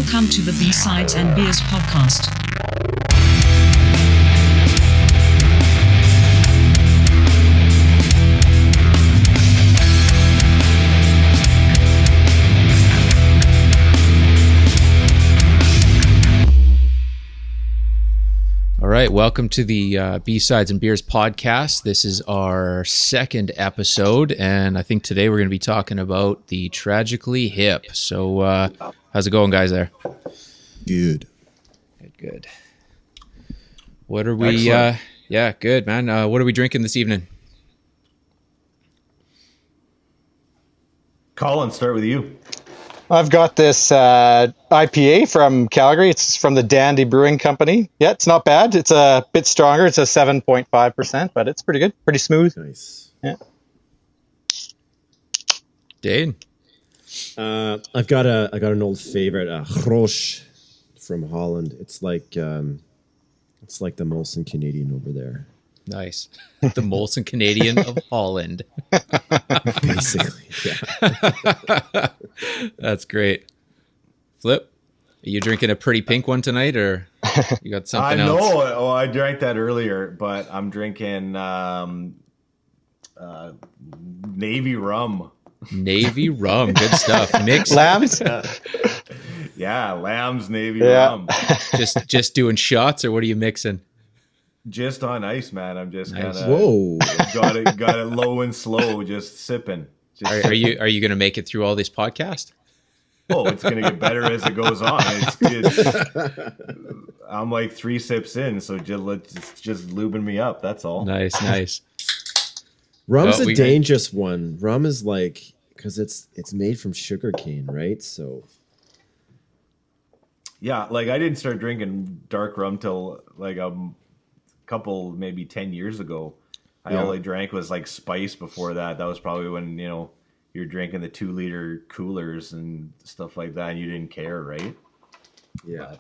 Welcome to the B-Sides and Beers podcast. All right, welcome to the B-Sides and Beers podcast. This is our second episode, and I think today we're going to be talking about the Tragically Hip. So how's it going, guys, there? Good. Good. What are we... yeah, good, man. What are we drinking this evening? Colin, start with you. I've got this IPA from Calgary. It's from the Dandy Brewing Company. Yeah, it's not bad. It's a bit stronger. It's a 7.5%, but it's pretty good. Pretty smooth. Nice. Yeah. Dane? I got an old favorite, Roche from Holland. It's like the Molson Canadian over there. Nice. The Molson Canadian of Holland. Basically, yeah. That's great. Flip, are you drinking a pretty pink one tonight, or you got something else? No, I drank that earlier, but I'm drinking Navy rum. Navy rum, good stuff. Mixed Lambs? Yeah, Lamb's Navy rum. Just doing shots, or what are you mixing? Just on ice, man. I'm just Nice. kind of Whoa. got it low and slow, just sipping. Are you going to make it through all this podcast? Oh, it's going to get better as it goes on. I'm like 3 sips in, so just lubing me up. That's all. Nice. Rum's Well, a dangerous one. Rum is like, because it's made from sugar cane, right? So Yeah, like I didn't start drinking dark rum till like couple, maybe 10 years ago. All I drank was like Spice before that. That was probably when, you're drinking the 2-liter coolers and stuff like that, and you didn't care, right? yeah.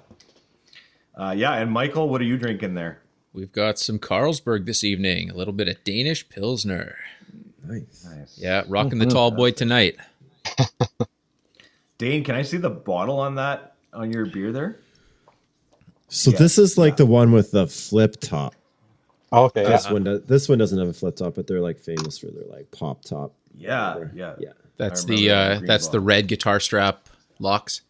But, and Michael, what are you drinking there? We've got some Carlsberg this evening, a little bit of Danish Pilsner. Nice. Yeah, rocking the tall boy tonight. Dane, can I see the bottle on your beer there? So this is like the one with the flip top. Okay. This one doesn't have a flip top, but they're like famous for their like pop top. Yeah. That's I remember that the green red guitar strap locks.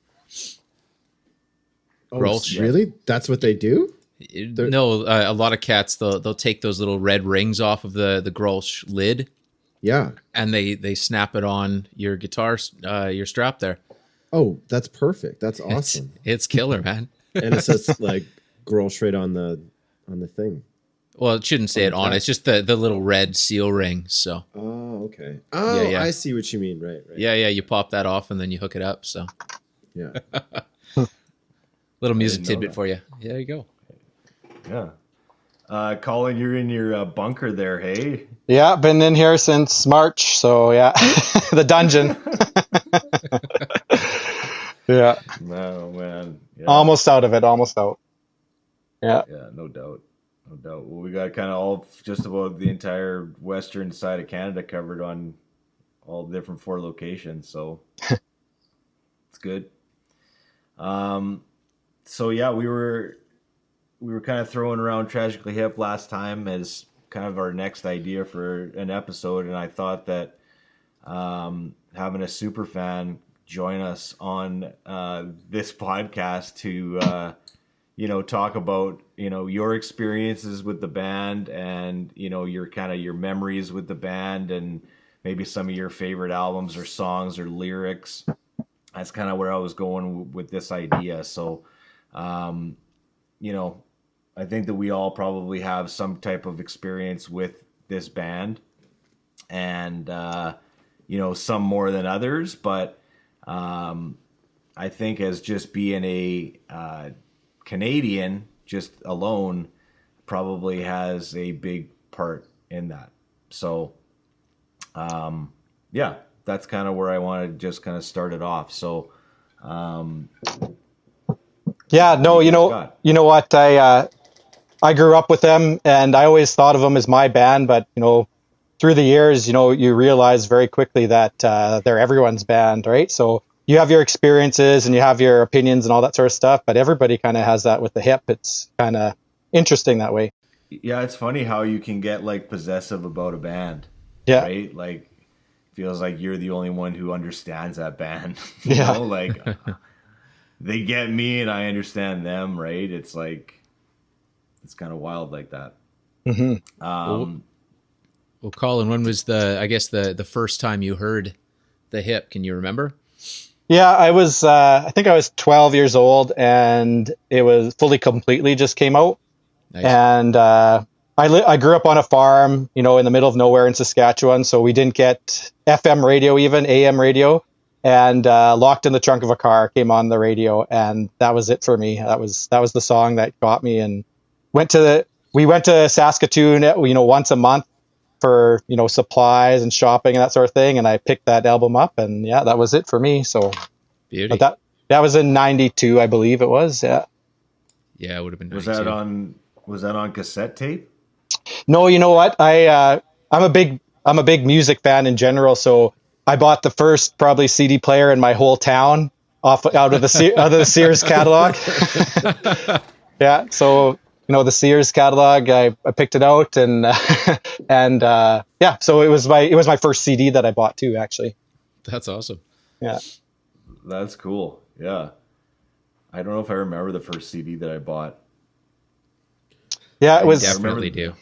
Oh, Grolsch. really? That's what they do? No, a lot of cats they'll take those little red rings off of the Grolsch lid, Yeah. and they snap it on your guitar, your strap there. Oh, that's perfect. That's awesome. It's killer, man. And it says like Grolsch right on the thing. Well, it shouldn't say it on. It's just the little red seal ring. So Oh, okay. Oh, Yeah. I see what you mean. Right. yeah, you pop that off and then you hook it up. So Yeah. little music didn't know tidbit that. for you. Yeah, there you go. Yeah. Colin, you're in your bunker there, hey? Yeah, been in here since March, so yeah. The dungeon. Yeah. No, man. Yeah. Almost out of it, almost out. Yeah. Yeah, no doubt. Well, we got kind of all just about the entire western side of Canada covered on all the different 4 locations, so it's good. So yeah, we were kind of throwing around Tragically Hip last time as kind of our next idea for an episode, and I thought that having a super fan join us on this podcast to talk about your experiences with the band and your memories with the band and maybe some of your favorite albums or songs or lyrics. That's kind of where I was going with this idea. So I think that we all probably have some type of experience with this band, and some more than others, but I think as just being a Canadian just alone probably has a big part in that. So that's kind of where I want to just kind of start it off. So Yeah, no, you know what? I grew up with them, and I always thought of them as my band, but through the years, you realize very quickly that they're everyone's band, right? So you have your experiences and you have your opinions and all that sort of stuff, but everybody kind of has that with the hip. It's kind of interesting that way. Yeah, it's funny how you can get like possessive about a band, Yeah. right? Like feels like you're the only one who understands that band. Yeah. Like they get me and I understand them, right? It's like it's kind of wild like that. Mm-hmm. Well, Colin, when was the first time you heard the hip? Can you remember? Yeah, I think I was 12 years old, and it was Fully Completely just came out. Nice. And I grew up on a farm, in the middle of nowhere in Saskatchewan, so we didn't get FM radio, even AM radio. And Locked in the Trunk of a Car came on the radio, and that was it for me. That was the song that got me. And we went to Saskatoon, once a month for supplies and shopping and that sort of thing. And I picked that album up, and yeah, that was it for me. So, Beauty. but that was in '92, I believe it was. Yeah. Yeah, it would have been. Was 92. was that on cassette tape? No, you know what? I'm a big music fan in general, so I bought the first probably CD player in my whole town out of the Sears catalog. Yeah, so the Sears catalog, I picked it out, and yeah, so it was my first CD that I bought too, actually. That's awesome. Yeah. That's cool. Yeah. I don't know if I remember the first CD that I bought. Yeah, it was. Definitely do.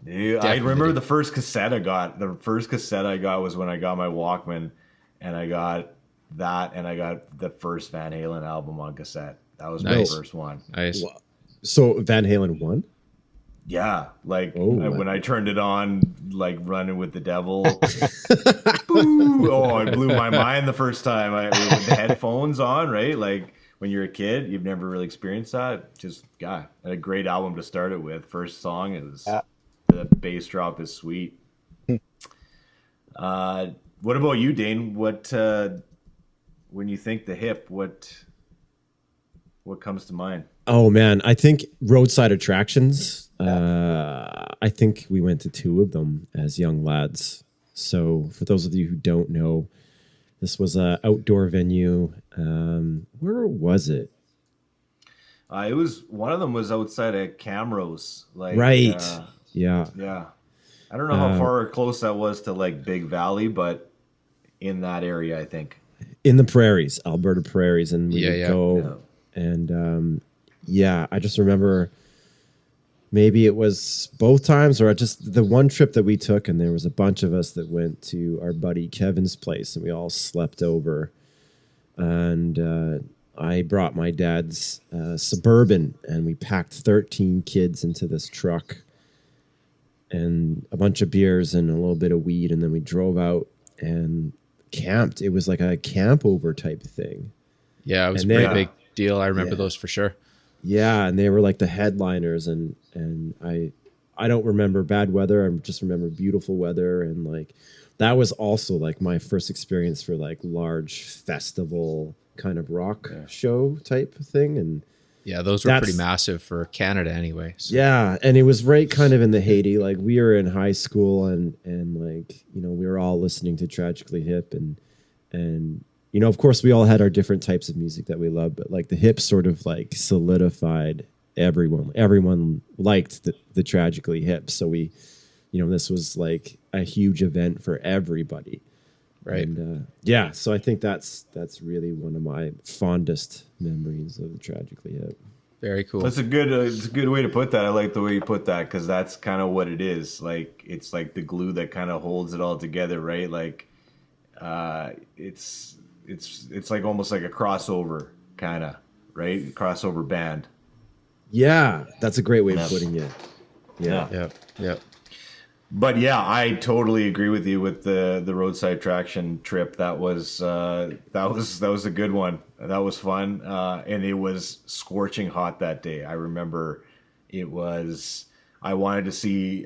Yeah, I remember the first cassette I got. The first cassette I got was when I got my Walkman, and I got that, and I got the first Van Halen album on cassette. That was my Nice. first one. Nice. So Van Halen won? Yeah, like Oh. when I turned it on, like Running with the Devil. Boo! Oh, it blew my mind the first time. With the headphones on, right? Like when you're a kid, you've never really experienced that. Just, and a great album to start it with. First song is the bass drop is sweet. What about you, Dane? What when you think the hip, what comes to mind? Oh man, I think Roadside Attractions. I think we went to two of them as young lads. So for those of you who don't know, this was an outdoor venue. Where was it? It was one of them was outside of Camrose, like Right. Yeah. yeah. I don't know how far or close that was to like Big Valley, but in that area, I think. In the prairies, Alberta prairies, and we Yeah, would yeah. go. And I just remember maybe it was both times or just the one trip that we took, and there was a bunch of us that went to our buddy Kevin's place, and we all slept over. And I brought my dad's Suburban, and we packed 13 kids into this truck and a bunch of beers and a little bit of weed, and then we drove out and camped. It was like a camp over type thing. Yeah, it was a And pretty then- big deal. I remember those for sure. Yeah, and they were like the headliners, and I don't remember bad weather. I just remember beautiful weather, and like that was also like my first experience for like large festival kind of rock show type thing. And Yeah, those were pretty massive for Canada anyway. So. yeah, and it was right kind of in the heyday. Like we were in high school, and like we were all listening to Tragically Hip, and of course we all had our different types of music that we loved, but like the hip sort of like solidified everyone liked the Tragically Hip. So we, this was like a huge event for everybody. Right. And so I think that's really one of my fondest memories of Tragically Hip. Very cool. That's it's a good way to put that. I like the way you put that because that's kind of what it is. Like it's like the glue that kind of holds it all together, right? Like it's like almost like a crossover kind of, right? Crossover band. Yeah, that's a great way of putting it. Yeah. Yeah. But yeah, I totally agree with you with the roadside attraction trip. That was a good one. That was fun, and it was scorching hot that day. I remember it was. I wanted to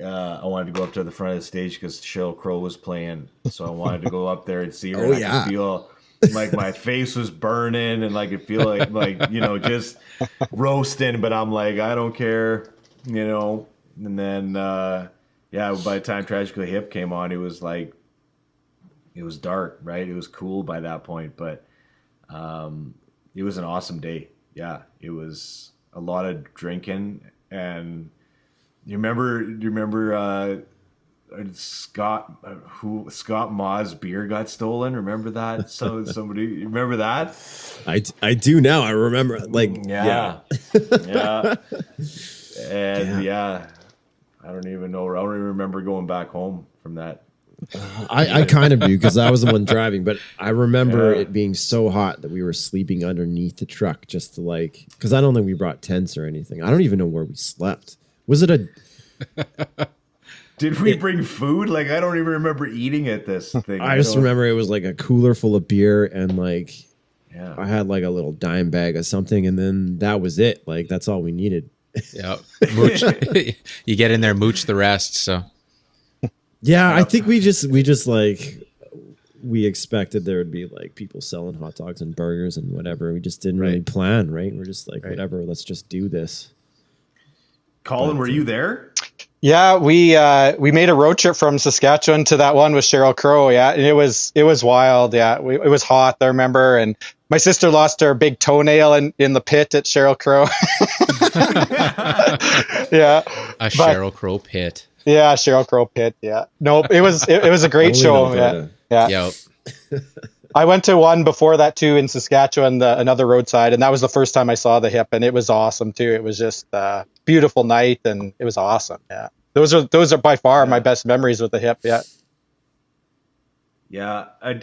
go up to the front of the stage because Sheryl Crow was playing, so I wanted to go up there and see her. Oh, and yeah. I could feel like my face was burning, and I could feel like just roasting. But I'm like, I don't care, And then. Yeah, by the time Tragically Hip came on, it was like it was dark, right? It was cool by that point, but it was an awesome day. Yeah, it was a lot of drinking, and do you remember Scott Ma's beer got stolen? Remember that? Somebody, you remember that? I do now. I remember, like, yeah. Yeah, yeah, and Damn. yeah, I don't even know. I don't even remember going back home from that. I kind of do because I was the one driving, but I remember Yeah. it being so hot that we were sleeping underneath the truck just to, like, because I don't think we brought tents or anything. I don't even know where we slept. Was it a? Did we bring food? Like, I don't even remember eating at this thing. I just don't- remember it was like a cooler full of beer and like Yeah. I had like a little dime bag of something, and then that was it. Like that's all we needed. Yeah, mooch. You get in there, mooch the rest. So Yeah, I think we just like we expected there would be like people selling hot dogs and burgers and whatever. We just didn't really plan, right? We're just like, whatever, let's just do this. Colin, were you there? Yeah, we made a road trip from Saskatchewan to that one with Sheryl Crow. Yeah, and it was wild. Yeah, it was hot. I remember, and my sister lost her big toenail in the pit at Sheryl Crow. Yeah, a Sheryl Crow pit. Yeah, Sheryl Crow pit. Yeah, nope. It was a great Only in show. Yeah, Alberta. yeah. Yep. I went to one before that too in Saskatchewan, another roadside, and that was the first time I saw the Hip, and it was awesome too. It was just a beautiful night, and it was awesome. Yeah, those are by far my best memories with the Hip. Yeah. Yeah, I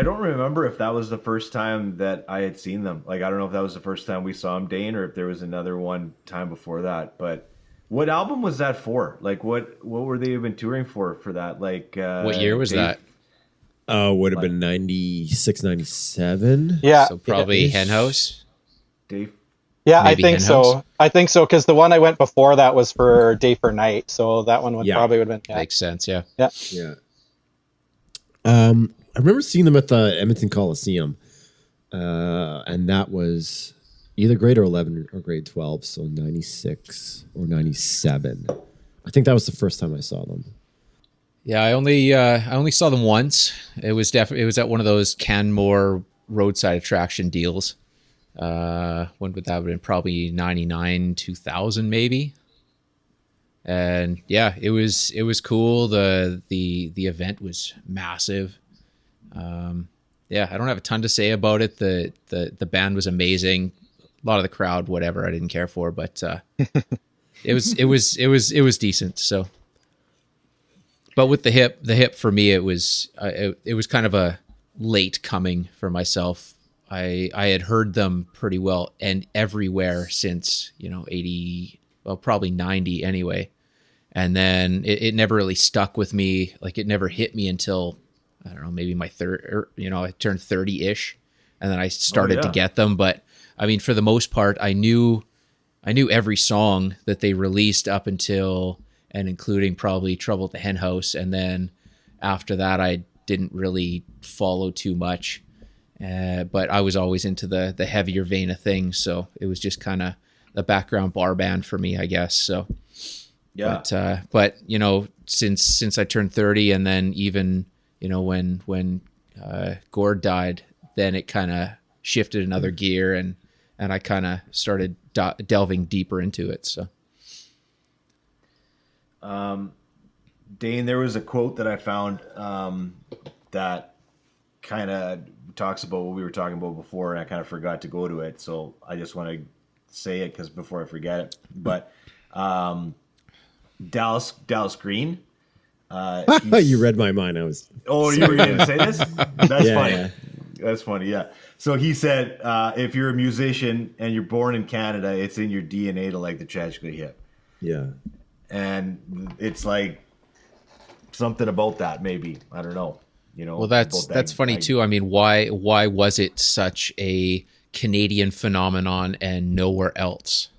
don't remember if that was the first time that I had seen them. Like, I don't know if that was the first time we saw them, Dane, or if there was another one time before that. But what album was that for? Like, what were they even touring for that? Like, What year was that? Would have been 96, 97. Yeah. So probably Hen House. Dave? Yeah, Maybe I think Hen so. House? I think so because the one I went before that was for Day for Night, so that one would Yeah. probably would have been. Yeah. Makes sense. Yeah. Yeah. Yeah. I remember seeing them at the Edmonton Coliseum, and that was either grade 11 or grade 12, so 96 or 97. I think that was the first time I saw them. Yeah, I only saw them once. It was at one of those Canmore roadside attraction deals. When would that have been? Probably 99, 2000 maybe. And yeah, it was cool. The event was massive. Yeah, I don't have a ton to say about it. The band was amazing. A lot of the crowd, whatever, I didn't care for, but it was decent. So, but with the hip for me, it was kind of a late coming for myself. I had heard them pretty well and everywhere since 80, well probably 90 anyway, and then it never really stuck with me. Like it never hit me until I don't know, maybe my third, I turned 30-ish, and then I started to get them. But I mean, for the most part, I knew every song that they released up until and including probably Trouble at the Hen House. And then after that, I didn't really follow too much. But I was always into the heavier vein of things. So it was just kind of a background bar band for me, I guess. So, Yeah. But since I turned 30 and then even, when Gord died, then it kind of shifted another gear and I kind of started delving deeper into it. So, Dane, there was a quote that I found that kind of talks about what we were talking about before, and I kind of forgot to go to it. So I just want to say it because before I forget it. But Dallas Green. You read my mind. Oh, you were going to say this? That's Yeah, funny. yeah. That's funny. Yeah. So he said, if you're a musician and you're born in Canada, it's in your DNA to like the Tragically Hip. Yeah. And it's like something about that, maybe. I don't know. well, that's funny too. I mean, why was it such a Canadian phenomenon and nowhere else?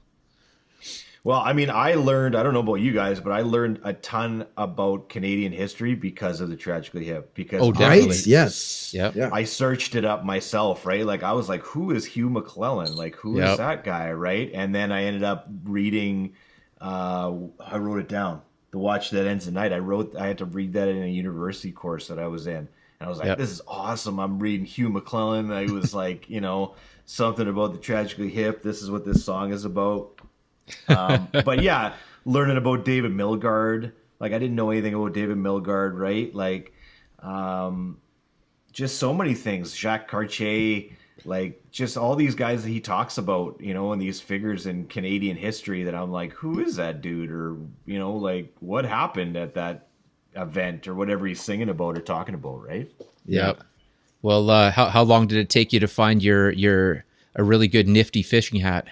Well, I mean, I don't know about you guys, but I learned a ton about Canadian history because of the Tragically Hip. Because definitely. Right? Yes. Yep. Yeah. I searced it up myself, right? Like I was like, who is Hugh McClellan? Like who is that guy, right? And then I ended up reading I wrote it down. The Watch That Ends at Night. I had to read that in a university course that I was in. And I was like, Yep. this is awesome. I'm reading Hugh McClellan. I was like, something about the Tragically Hip. This is what this song is about. But yeah, learning about David Milgaard. Like, I didn't know anything about David Milgaard, right? Like, just so many things. Jacques Cartier, like, just all these guys that he talks about, and these figures in Canadian history that I'm like, who is that dude? Or, like, what happened at that event or whatever he's singing about or talking about, right? Yep. Well, how long did it take you to find your a really good nifty fishing hat?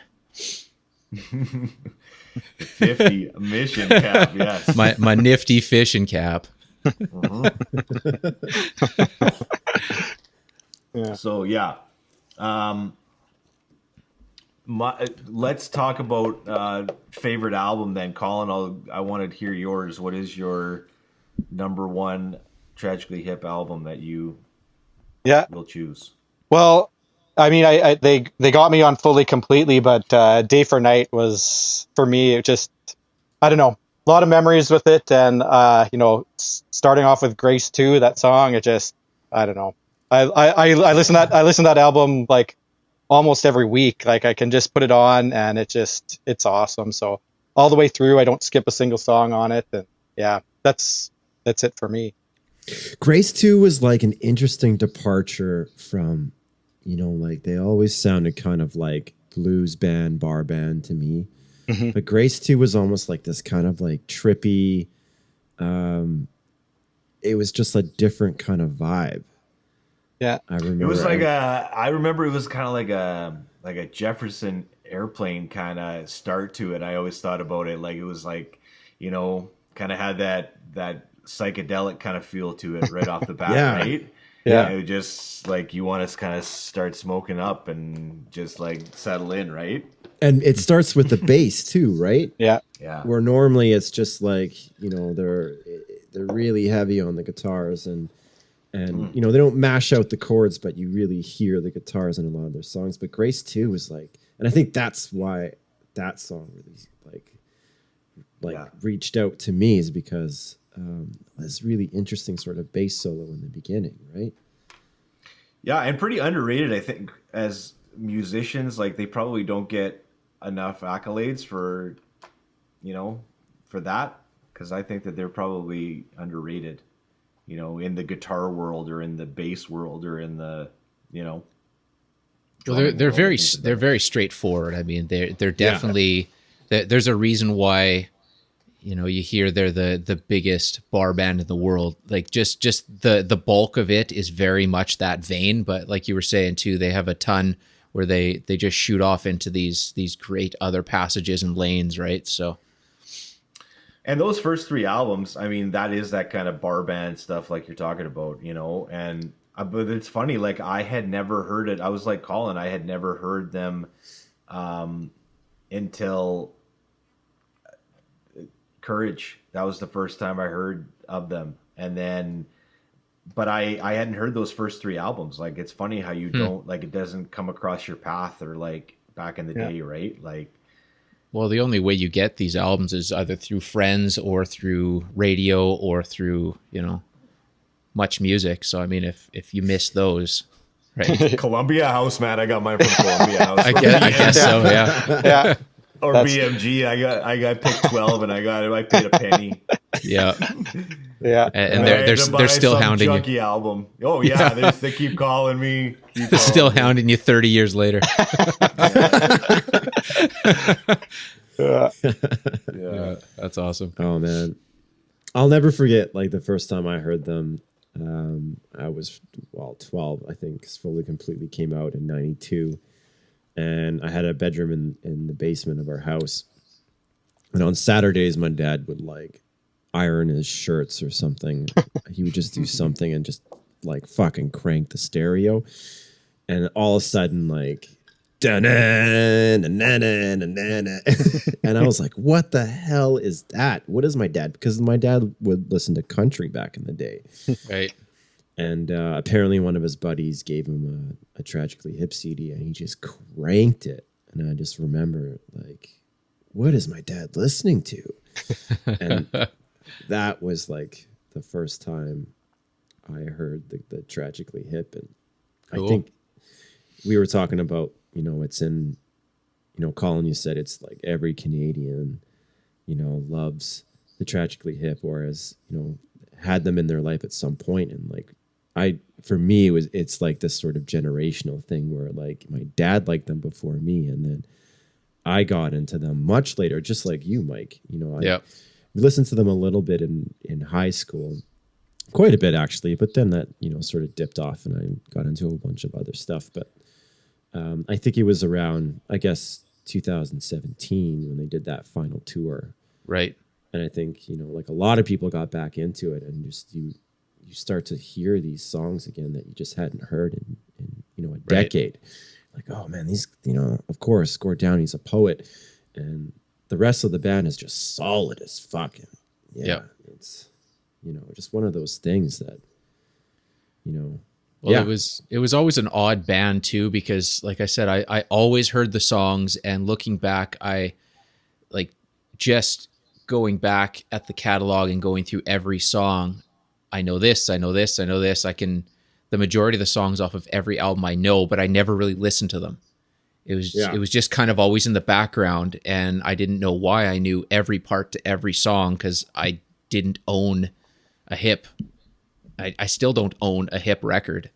50 mission cap, yes. My nifty fishing cap. Yeah. So yeah, let's talk about favorite album then, Colin. I want to hear yours. What is your number one Tragically Hip album that you will choose? Well, I mean, they got me on Fully Completely, but Day for Night was for me. It just, I don't know, a lot of memories with it, and starting off with Grace 2, that song. It just, I don't know. I listen to that album like almost every week. Like, I can just put it on, and it's awesome. So all the way through, I don't skip a single song on it, and yeah, that's it for me. Grace 2 was like an interesting departure from, like they always sounded kind of like blues band, bar band to me. Mm-hmm. But Grace 2 was almost like this kind of like trippy, it was just a different kind of vibe. Yeah. I remember It was like I remember it was kind of like a Jefferson Airplane kind of start to it. I always thought about it like it was like, kind of had that psychedelic kind of feel to it right off the bat, Yeah. right? Yeah. It just like you want to kind of start smoking up and just like settle in, right? And it starts with the bass too, right? Yeah. Yeah. Where normally it's just like, they're really heavy on the guitars and they don't mash out the chords, but you really hear the guitars in a lot of their songs. But Grace 2 was like, and I think that's why that song really reached out to me, is because this really interesting sort of bass solo in the beginning, right? Yeah, and pretty underrated, I think, as musicians. Like, they probably don't get enough accolades for that, because I think that they're probably underrated, in the guitar world or in the bass world or in the, Well, drumming they're world, very I think they're very straightforward. I mean, they're definitely there's a reason why you hear they're the biggest bar band in the world. Like, just the bulk of it is very much that vein. But like you were saying too, they have a ton where they just shoot off into these great other passages and lanes, right? So. And those first three albums, I mean, that is that kind of bar band stuff like you're talking about, and but it's funny, like I had never heard it. I was like Colin, I had never heard them until Courage. That was the first time I heard of them. And then, but I hadn't heard those first three albums. Like, it's funny how you don't, like, it doesn't come across your path or like back in the day, right? Like, Well, the only way you get these albums is either through friends or through radio or through, Much Music. So, I mean, if you miss those, right? Columbia House, man. I got mine from Columbia House. I guess so, yeah. Yeah. Or BMG. I got picked 12 and I paid a penny. Yeah. Yeah. And I had to buy they're still some hounding you. junky album. Oh yeah, they keep calling me. They're still hounding you 30 years later. Yeah, that's awesome. Oh man, I'll never forget like the first time I heard them. I was 12, I think, 'cause Fully Completely came out in '92, and I had a bedroom in the basement of our house. And on Saturdays, my dad would like iron his shirts or something. He would just do something and just like fucking crank the stereo, and all of a sudden like. And I was like, what the hell is that? What is my dad? Because my dad would listen to country back in the day. Right. And apparently one of his buddies gave him a Tragically Hip CD, and he just cranked it. And I just remember, like, what is my dad listening to? And that was like the first time I heard the Tragically Hip, and Cool. I think we were talking about, it's in, Colin, you said it's like every Canadian, loves the Tragically Hip, or has, had them in their life at some point. And like, for me, it's like this sort of generational thing where like my dad liked them before me. And then I got into them much later, just like you, Mike. I listened to them a little bit in high school, quite a bit actually, but then that, sort of dipped off and I got into a bunch of other stuff. But I think it was around, I guess, 2017 when they did that final tour. Right. And I think, like a lot of people got back into it, and just you start to hear these songs again that you just hadn't heard in a decade. Like, oh man, these, of course, Gord Downey's a poet, and the rest of the band is just solid as fucking. It's, just one of those things that, Well, it was always an odd band too, because like I said, I always heard the songs, and looking back, I like just going back at the catalog and going through every song. I know this, I know this, I know this. I can, the majority of the songs off of every album I know, but I never really listened to them. It was just kind of always in the background, and I didn't know why I knew every part to every song, because I didn't own a Hip. I still don't own a Hip record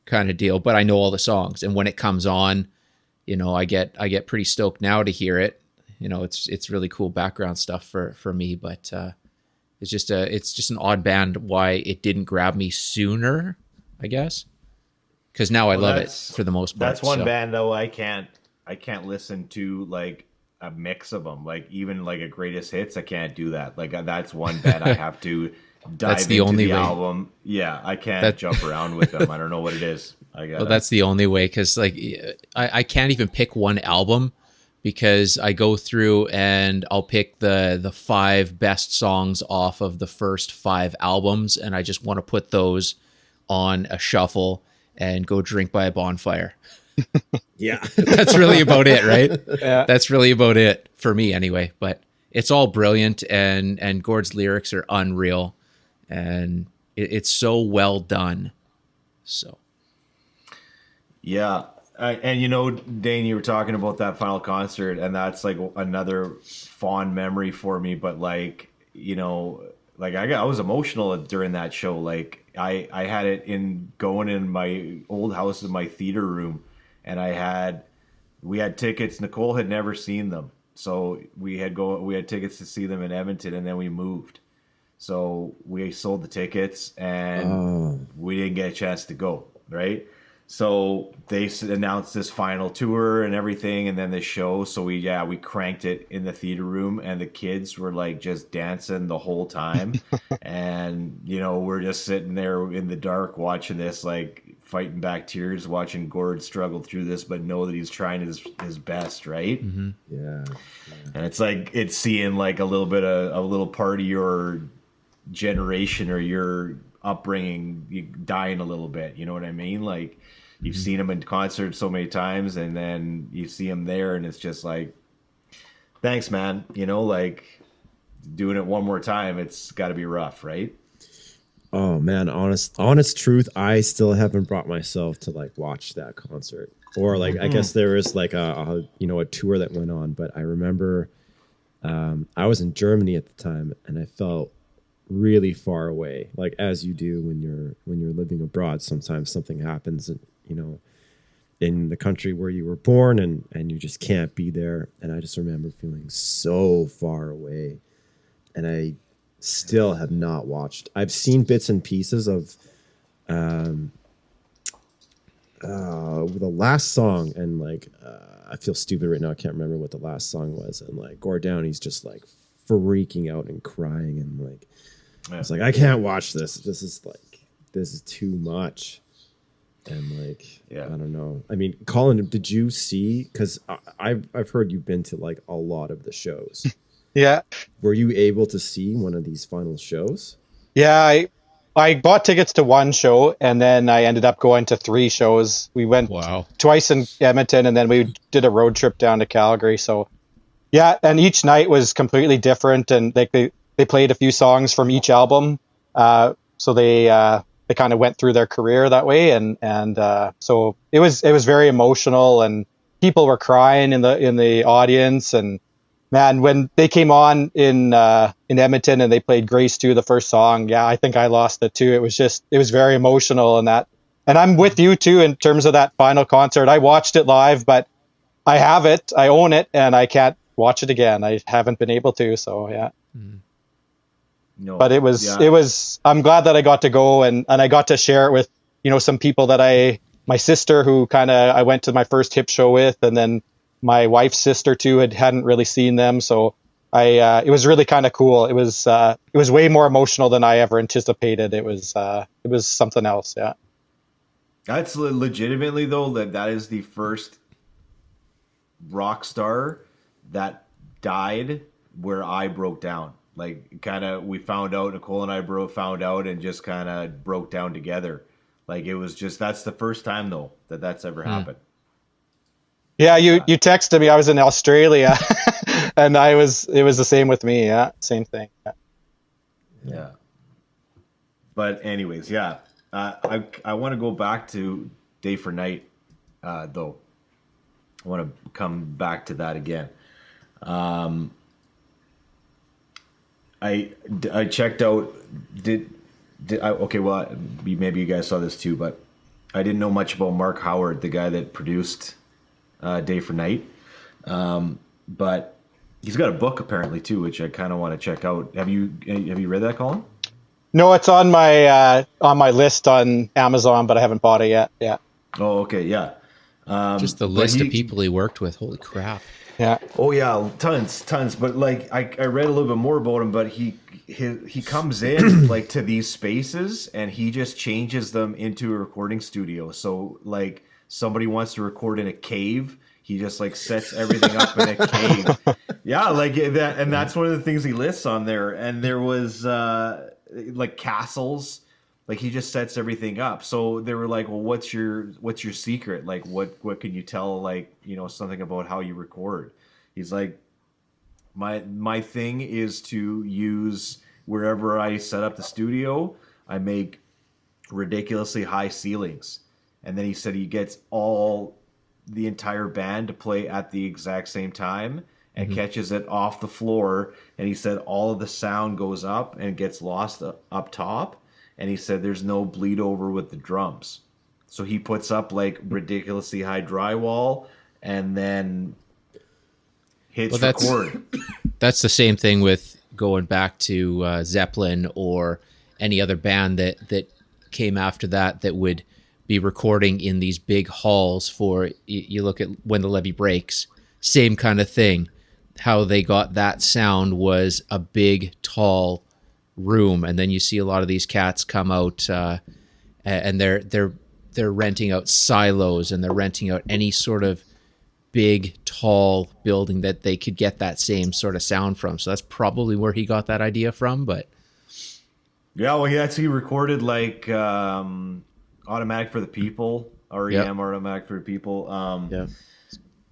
kind of deal, but I know all the songs, and when it comes on, I get pretty stoked now to hear it. It's really cool background stuff for me, but it's just an odd band why it didn't grab me sooner, I guess, because now I love it for the most part. That's one band though I can't listen to like a mix of them, like even like a greatest hits. I can't do that. Like that's one band I have to dive that's the into only the way. Album. Yeah, I can't jump around with them. I don't know what it is. Well, that's the only way, because like I can't even pick one album, because I go through and I'll pick the 5 best songs off of the first 5 albums, and I just want to put those on a shuffle and go drink by a bonfire. Yeah. That's really about it, right? Yeah. That's really about it for me anyway. But it's all brilliant, and Gord's lyrics are unreal, and it's so well done. So. Yeah. And Dane, you were talking about that final concert, and that's like another fond memory for me. But like, I was emotional during that show. Like I had it going in my old house in my theater room, and we had tickets. Nicole had never seen them, so we had tickets to see them in Edmonton, and then we moved. So we sold the tickets, and we didn't get a chance to go. Right. So they announced this final tour and everything, and then the show. So we cranked it in the theater room, and the kids were like just dancing the whole time. And, we're just sitting there in the dark watching this, like fighting back tears, watching Gord struggle through this, but know that he's trying his best, right? Mm-hmm. Yeah. And it's like, it's seeing like a little part of your generation or your upbringing dying a little bit. You know what I mean? Like, you've seen him in concert so many times, and then you see him there, and it's just like, thanks, man. Like doing it one more time, it's got to be rough, right? Oh man, honest truth, I still haven't brought myself to like watch that concert, or like I guess there was like a tour that went on, but I remember I was in Germany at the time, and I felt really far away, like as you do when you're living abroad. Sometimes something happens, and in the country where you were born, and you just can't be there. And I just remember feeling so far away, and I still have not watched. I've seen bits and pieces of the last song, and like I feel stupid right now, I can't remember what the last song was, and like Gord Downey's just like freaking out and crying, and like I was like, I can't watch this. This is too much. And like, I don't know. I mean, Colin, did you see? Because I've heard you've been to like a lot of the shows. Yeah. Were you able to see one of these final shows? Yeah, I bought tickets to one show, and then I ended up going to 3 shows. We went twice in Edmonton, and then we did a road trip down to Calgary. So yeah, and each night was completely different, and like they played a few songs from each album. So they they kind of went through their career that way. And so it was very emotional, and people were crying in the audience. And man, when they came on in Edmonton and they played Grace 2, the first song, yeah, I think I lost it too. It was very emotional, and I'm with you too in terms of that final concert. I watched it live, but I have it, I own it, and I can't watch it again. I haven't been able to, so yeah. No, But it was, I'm glad that I got to go and I got to share it with, some people that my sister who I went to my first hip show with, and then my wife's sister too hadn't really seen them. So it was really kind of cool. It was way more emotional than I ever anticipated. It was something else. Yeah. That's legitimately though, that is the first rock star that died where I broke down. Like we found out, Nicole and I found out and just kind of broke down together. Like it was just, that's the first time though that's ever happened. Yeah, you texted me. I was in Australia, and it was the same with me. Yeah, same thing. Yeah. But anyways, yeah, I want to go back to Day for Night, though. I want to come back to that again. I checked out. Okay? Well, maybe you guys saw this too, but I didn't know much about Mark Howard, the guy that produced Day for Night. But he's got a book apparently too, which I kind of want to check out. Have you read that, Colin? No, it's on my list on Amazon, but I haven't bought it yet. Yeah. Oh, okay, yeah. Just the list of people he worked with. Holy crap. Yeah. Oh yeah, tons. But like I read a little bit more about him, but he comes in like to these spaces and he just changes them into a recording studio. So like somebody wants to record in a cave, he just like sets everything up in a cave. Yeah, like that, and that's one of the things he lists on there. And there was like castles. Like he just sets everything up. So they were like, "Well, what's your secret? Like, what can you tell? Like, something about how you record?" He's like, "My thing is to use wherever I set up the studio, I make ridiculously high ceilings." And then he said he gets the entire band to play at the exact same time and catches it off the floor. And he said all of the sound goes up and gets lost up top. And he said there's no bleed over with the drums. So he puts up like ridiculously high drywall and then hits record. That's the same thing with going back to Zeppelin or any other band that came after that would be recording in these big halls for, you look at When the Levee Breaks, same kind of thing. How they got that sound was a big, tall room, and then you see a lot of these cats come out and they're renting out silos, and they're renting out any sort of big tall building that they could get that same sort of sound from. So that's probably where he got that idea from. But yeah, well, he recorded like Automatic for the People, REM. Automatic for the People. Yeah.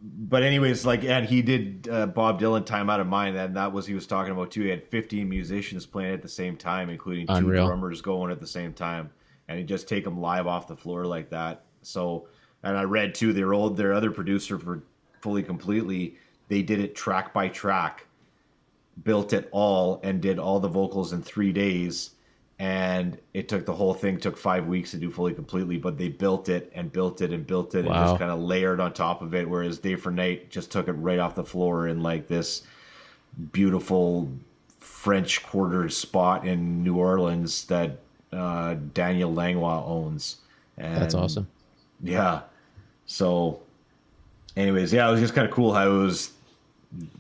But anyways, like, and he did Bob Dylan Time Out of Mind, and that was, he was talking about too. He had 15 musicians playing at the same time, including two drummers going at the same time, and he just take them live off the floor like that. So, and I read too, their other producer for Fully Completely, they did it track by track, built it all, and did all the vocals in 3 days. And it took 5 weeks to do Fully Completely, but they built it and built it and built it and just kind of layered on top of it. Whereas Day for Night just took it right off the floor in like this beautiful French Quarter spot in New Orleans that Daniel Langlois owns. And that's awesome. Yeah. So anyways, yeah, it was just kind of cool how it was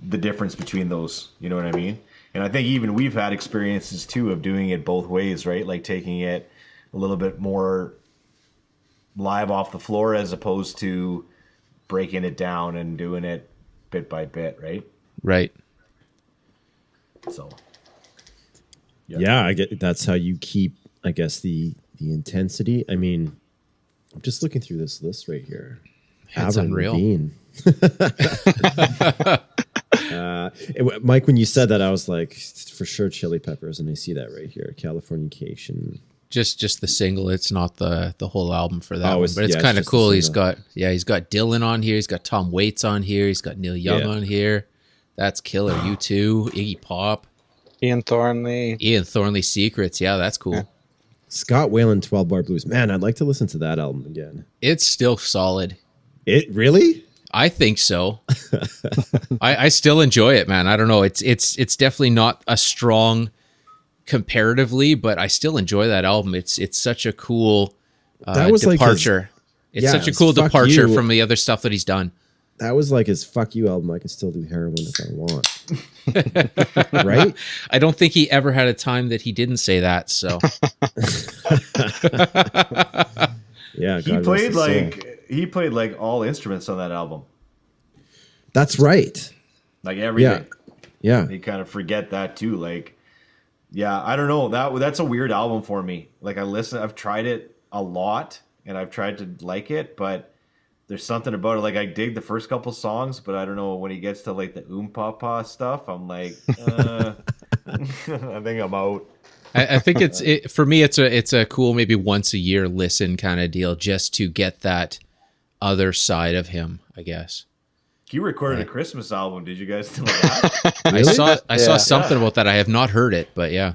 the difference between those, you know what I mean? And I think even we've had experiences too of doing it both ways, right? Like taking it a little bit more live off the floor as opposed to breaking it down and doing it bit by bit, right? Right. So yeah, I get that's how you keep, I guess, the intensity. I mean, I'm just looking through this list right here. That's unreal. Mike, when you said that, I was like, for sure Chili Peppers, and I see that right here, Californication. Just the single. It's not the whole album for that Oh, one, it's- but it's yeah, it's kind of just the cool. He's single. got Dylan on here. He's got Tom Waits on here. He's got Neil Young Yeah. on here. That's killer. U2, Iggy Pop, Ian Thornley. Ian Thornley Secrets. Yeah, that's cool. Scott Whalen, 12 Bar Blues. Man, I'd like to listen to that album again. It's still solid. It really? I think so. I still enjoy it, man. I don't know. It's definitely not a strong comparatively, but I still enjoy that album. It's such a cool That was like his- departure. It's Yeah, such a it's cool Fuck departure You. from the other stuff that he's done. That was like his "fuck you" album. I can still do heroin if I want. Right? I don't think he ever had a time that he didn't say that. So Yeah. He God rest played his soul. like all instruments on that album, That's right. like everything. Yeah. You kind of forget that too. Like, yeah, I don't know. That's a weird album for me. Like, I've tried it a lot, and I've tried to like it, but there's something about it. Like, I dig the first couple songs, but I don't know, when he gets to like the papa stuff, I'm like, I think I'm out. I think for me it's a cool maybe once a year listen kind of deal just to get that other side of him, I guess. He recorded a Christmas album. Did you guys know that? I saw Yeah. something about that. I have not heard it, but yeah.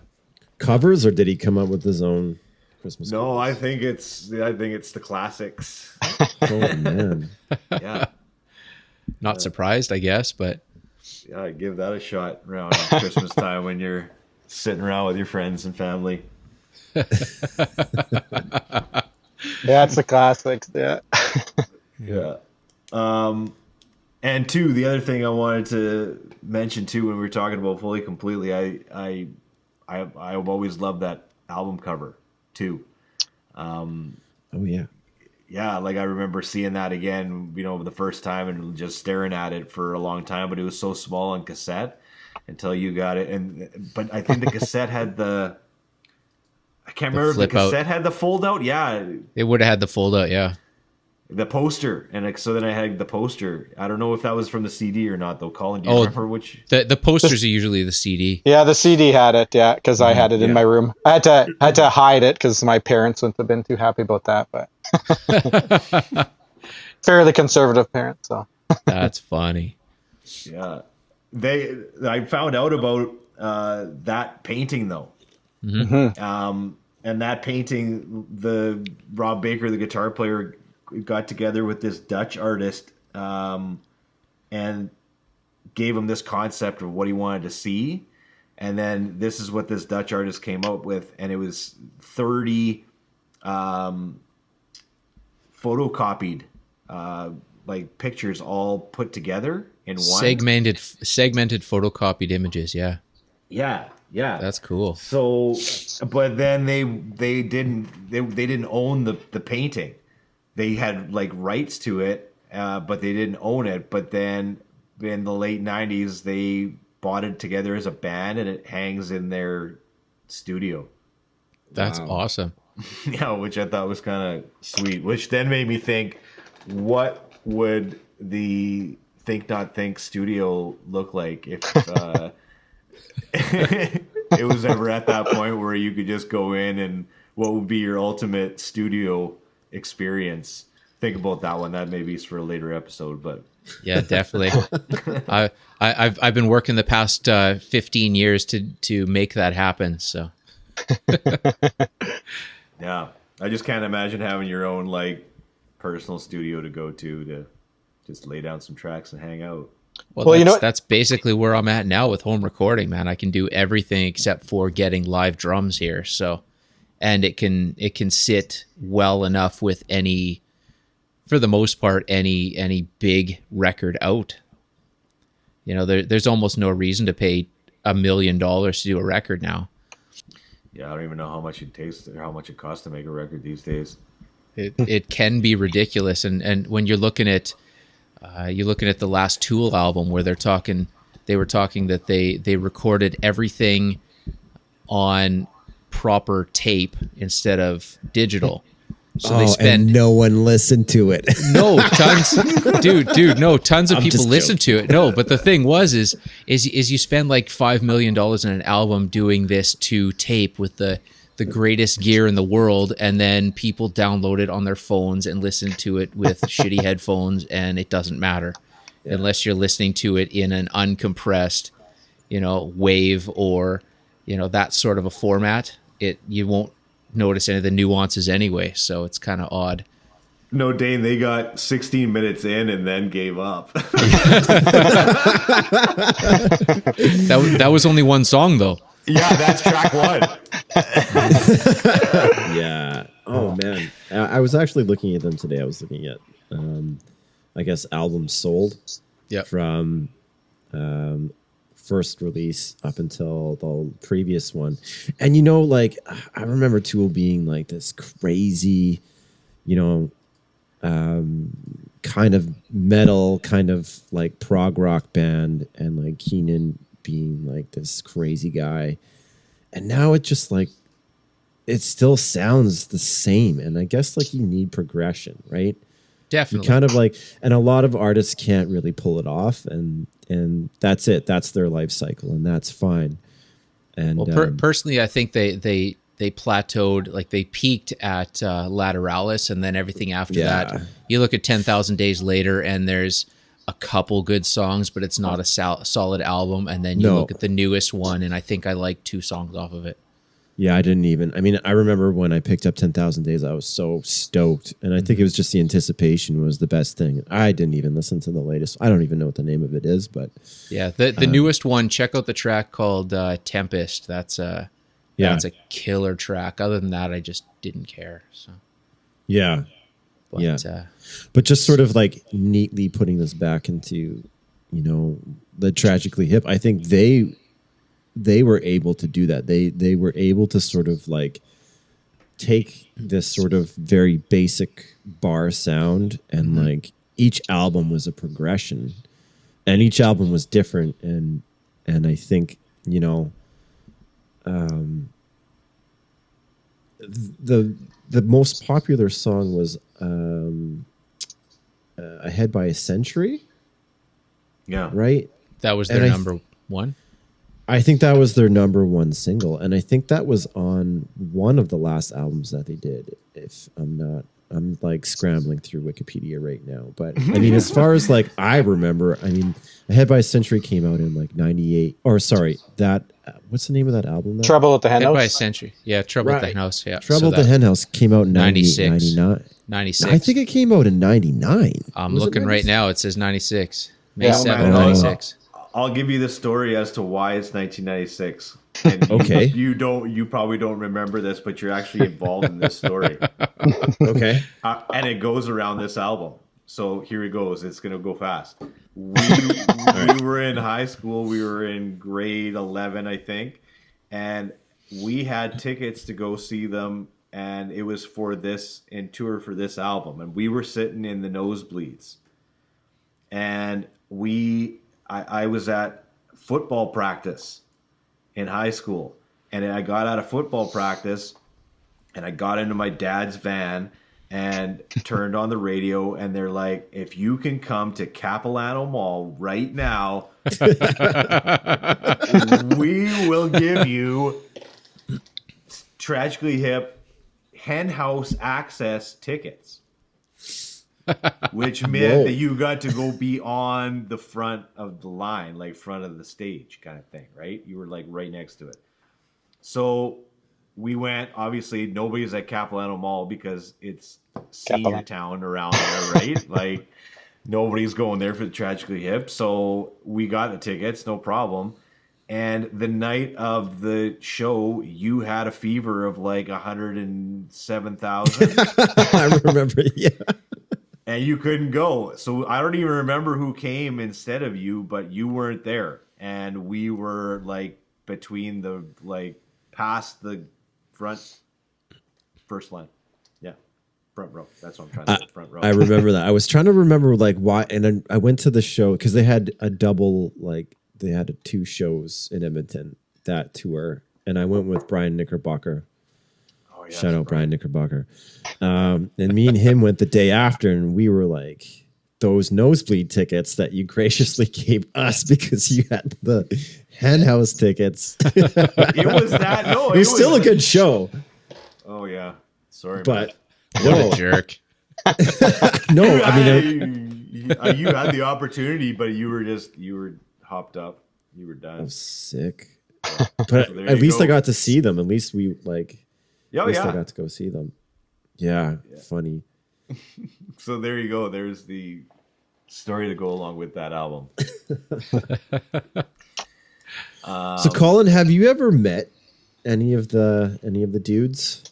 Covers, or did he come up with his own Christmas? No, I think it's the classics. Oh man. Yeah, Not surprised, I guess, but yeah, I'd give that a shot around Christmas time when you're sitting around with your friends and family. Yeah, it's the classics. Yeah. Yeah. And two, the other thing I wanted to mention too, when we were talking about Fully Completely, I've always loved that album cover too. Oh yeah. Yeah, like I remember seeing that again, the first time and just staring at it for a long time, but it was so small on cassette until you got it. But I think the cassette had I can't remember if the flip out. cassette had the fold out. Yeah, it would have had the fold out, yeah. the poster, and so then I had the poster. I don't know if that was from the CD or not, though. Colin, do you Oh, remember which? The posters are usually the CD. Yeah, the CD had it. Yeah, because I had it in Yeah. my room. I had to hide it because my parents wouldn't have been too happy about that. But fairly conservative parents, so That's funny. Yeah, I found out about that painting though. And that painting, the Rob Baker, the guitar player, got together with this Dutch artist and gave him this concept of what he wanted to see. And then this is what this Dutch artist came up with. And it was 30 photocopied like pictures all put together in one. Segmented photocopied images, yeah. Yeah. That's cool. So, but then they didn't own the painting. They had like rights to it, but they didn't own it. But then in the late 90s, they bought it together as a band, and it hangs in their studio. That's Wow. awesome. Yeah, which I thought was kind of sweet. Which then made me think, what would the Think Not Think studio look like if it was ever at that point where you could just go in, and what would be your ultimate studio experience? Think about that one. That maybe is for a later episode, but Yeah, definitely. I've been working the past 15 years to make that happen. So yeah, I just can't imagine having your own like personal studio to go to just lay down some tracks and hang out. well, that's basically where I'm at now with home recording, man. I can do everything except for getting live drums here. So, and it can sit well enough with any, for the most part, any big record out. There's almost no reason to pay $1 million to do a record now. Yeah, I don't even know how much it takes or how much it costs to make a record these days. It can be ridiculous, and when you're looking at the last Tool album where they were talking that they recorded everything on proper tape instead of digital. So they spend and no one listened to it. tons of I'm people just listen to it. No, but the thing is you spend like $5 million in an album doing this to tape with the the greatest gear in the world, and then people download it on their phones and listen to it with shitty headphones, and it doesn't matter unless you're listening to it in an uncompressed, wave or, that sort of a format. You won't notice any of the nuances anyway, so it's kind of odd. No, Dane, they got 16 minutes in and then gave up. That was only one song, though. Yeah, that's track one. Yeah. Oh man, I was actually looking at them today. I was looking at, I guess, albums sold. Yep. From first release up until the previous one, and I remember Tool being like this crazy, kind of metal, kind of like prog rock band, and like Keenan being like this crazy guy. And now it just like, it still sounds the same. And I guess like you need progression, right? Definitely. You kind of like, and a lot of artists can't really pull it off, and that's it. That's their life cycle, and that's fine. And personally, I think they plateaued, like they peaked at Lateralis, and then everything after that. You look at 10,000 Days Later, and there's a couple good songs, but it's not a solid album. And then you look at the newest one, and I think I like 2 songs off of it. Yeah, I remember when I picked up 10,000 Days, I was so stoked. And I think it was just the anticipation was the best thing. I didn't even listen to the latest. I don't even know what the name of it is, but yeah, the newest one, check out the track called Tempest. That's a killer track. Other than that, I just didn't care. So yeah. But, but just sort of like neatly putting this back into, the Tragically Hip. I think they were able to do that. They were able to sort of like take this sort of very basic bar sound, and like each album was a progression, and each album was different. And I think, the most popular song was Ahead by a Century. Yeah. Right? that was their number one. I think that was their number one single, and I think that was on one of the last albums that they did. If I'm like scrambling through Wikipedia right now, but I mean, as far as like I remember, I mean, Ahead by a Century came out in like '98, or sorry, what's the name of that album? Trouble at the Hen Head House. by a Century. Yeah, Trouble at the Hen House. Yeah, Trouble at the Hen House came out in 96. 99. 96. I think it came out in 99. I'm looking right now. It says 96. May Yeah. 7, 96. I'll give you the story as to why it's 1996. And Okay. You probably don't remember this, but you're actually involved in this story. Okay. And it goes around this album. So here it goes. It's going to go fast. We were in high school. We were in grade 11, I think. And we had tickets to go see them. And it was for this tour for this album. And we were sitting in the nosebleeds. And I was at football practice in high school. And I got out of football practice and I got into my dad's van and turned on the radio, and they're like, if you can come to Capilano Mall right now, we will give you Tragically Hip Hen House access tickets. Which meant that you got to go be on the front of the line, like front of the stage kind of thing, right? You were like right next to it. So we went, obviously nobody's at Capilano Mall because it's senior town around there, right? Like nobody's going there for the Tragically Hip. So we got the tickets, no problem. And the night of the show, you had a fever of like 107,000. I remember, yeah. And you couldn't go. So I don't even remember who came instead of you, but you weren't there. And we were like between the, like past the first line. Yeah. Front row. That's what I'm trying to say. Front row. I remember that. I was trying to remember like why. And then I went to the show because they had a double, like they had 2 shows in Edmonton that tour. And I went with Brian Knickerbocker. Oh, yeah, shout out Brian Knickerbocker. And me and him went the day after, and we were like, those nosebleed tickets that you graciously gave us because you had the hen house tickets. It was that. No, It was still a good show, Oh yeah, sorry, but What a jerk. no, man. I mean, You had the opportunity, but you were hopped up. You were I done. was sick. But there at you least go. I got to see them. At least we like. Oh At least I yeah. got to go see them. Yeah, funny. So there you go. There's the story to go along with that album. So, Colin, have you ever met any of the dudes?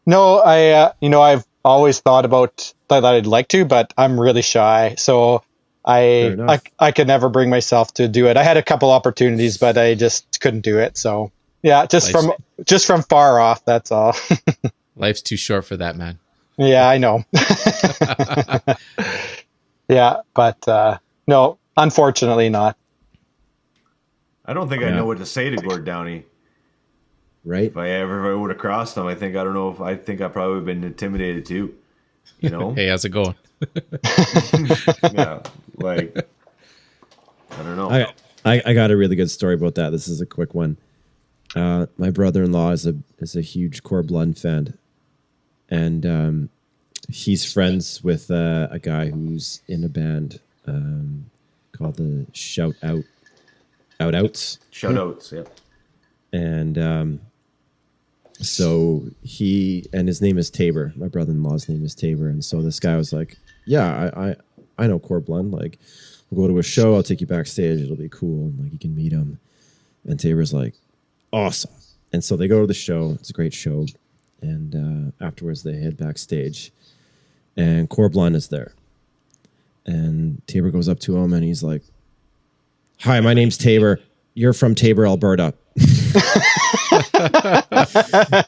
No, I've always thought about that I'd like to, but I'm really shy. So Fair enough. I could never bring myself to do it. I had a couple opportunities, but I just couldn't do it. So yeah, just from far off. That's all. Life's too short for that, man. Yeah, I know. Yeah, but no, unfortunately not. I don't think I know what to say to Gord Downey. Right? If I ever would have crossed him, I don't know if I think I probably would have been intimidated too. You know? Hey, how's it going? Yeah, like I don't know. I got a really good story about that. This is a quick one. My brother-in-law is a huge Core Blund fan, and he's friends with a guy who's in a band called the Outs. Shout outs, yeah. And so his name is Tabor. My brother-in-law's name is Tabor. And so this guy was like, yeah, I know Core Blund. Like, we'll go to a show. I'll take you backstage. It'll be cool. And like, you can meet him. And Tabor's like, awesome. And so they go to the show. It's a great show. And afterwards they head backstage and Core Blund is there. And Tabor goes up to him and he's like, hi, my name's Tabor. You're from Tabor, Alberta.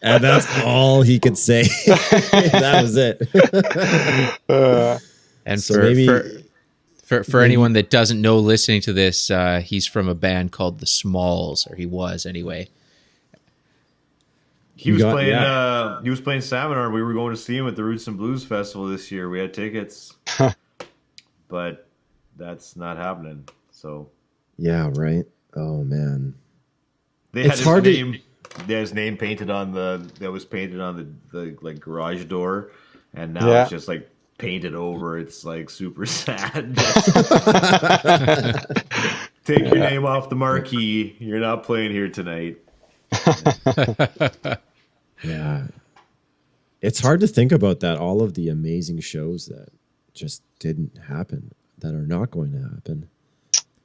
And that's all he could say. That was it. And So for anyone that doesn't know listening to this, he's from a band called The Smalls, or he was anyway. He was playing Seminar. We were going to see him at the Roots and Blues Festival this year. We had tickets. But that's not happening. So Yeah, right. Oh man. they It's had hard to- his name painted on the like garage door, and now it's just like painted over. It's like super sad. Take your name off the marquee. You're not playing here tonight. Yeah. It's hard to think about that. All of the amazing shows that just didn't happen, that are not going to happen.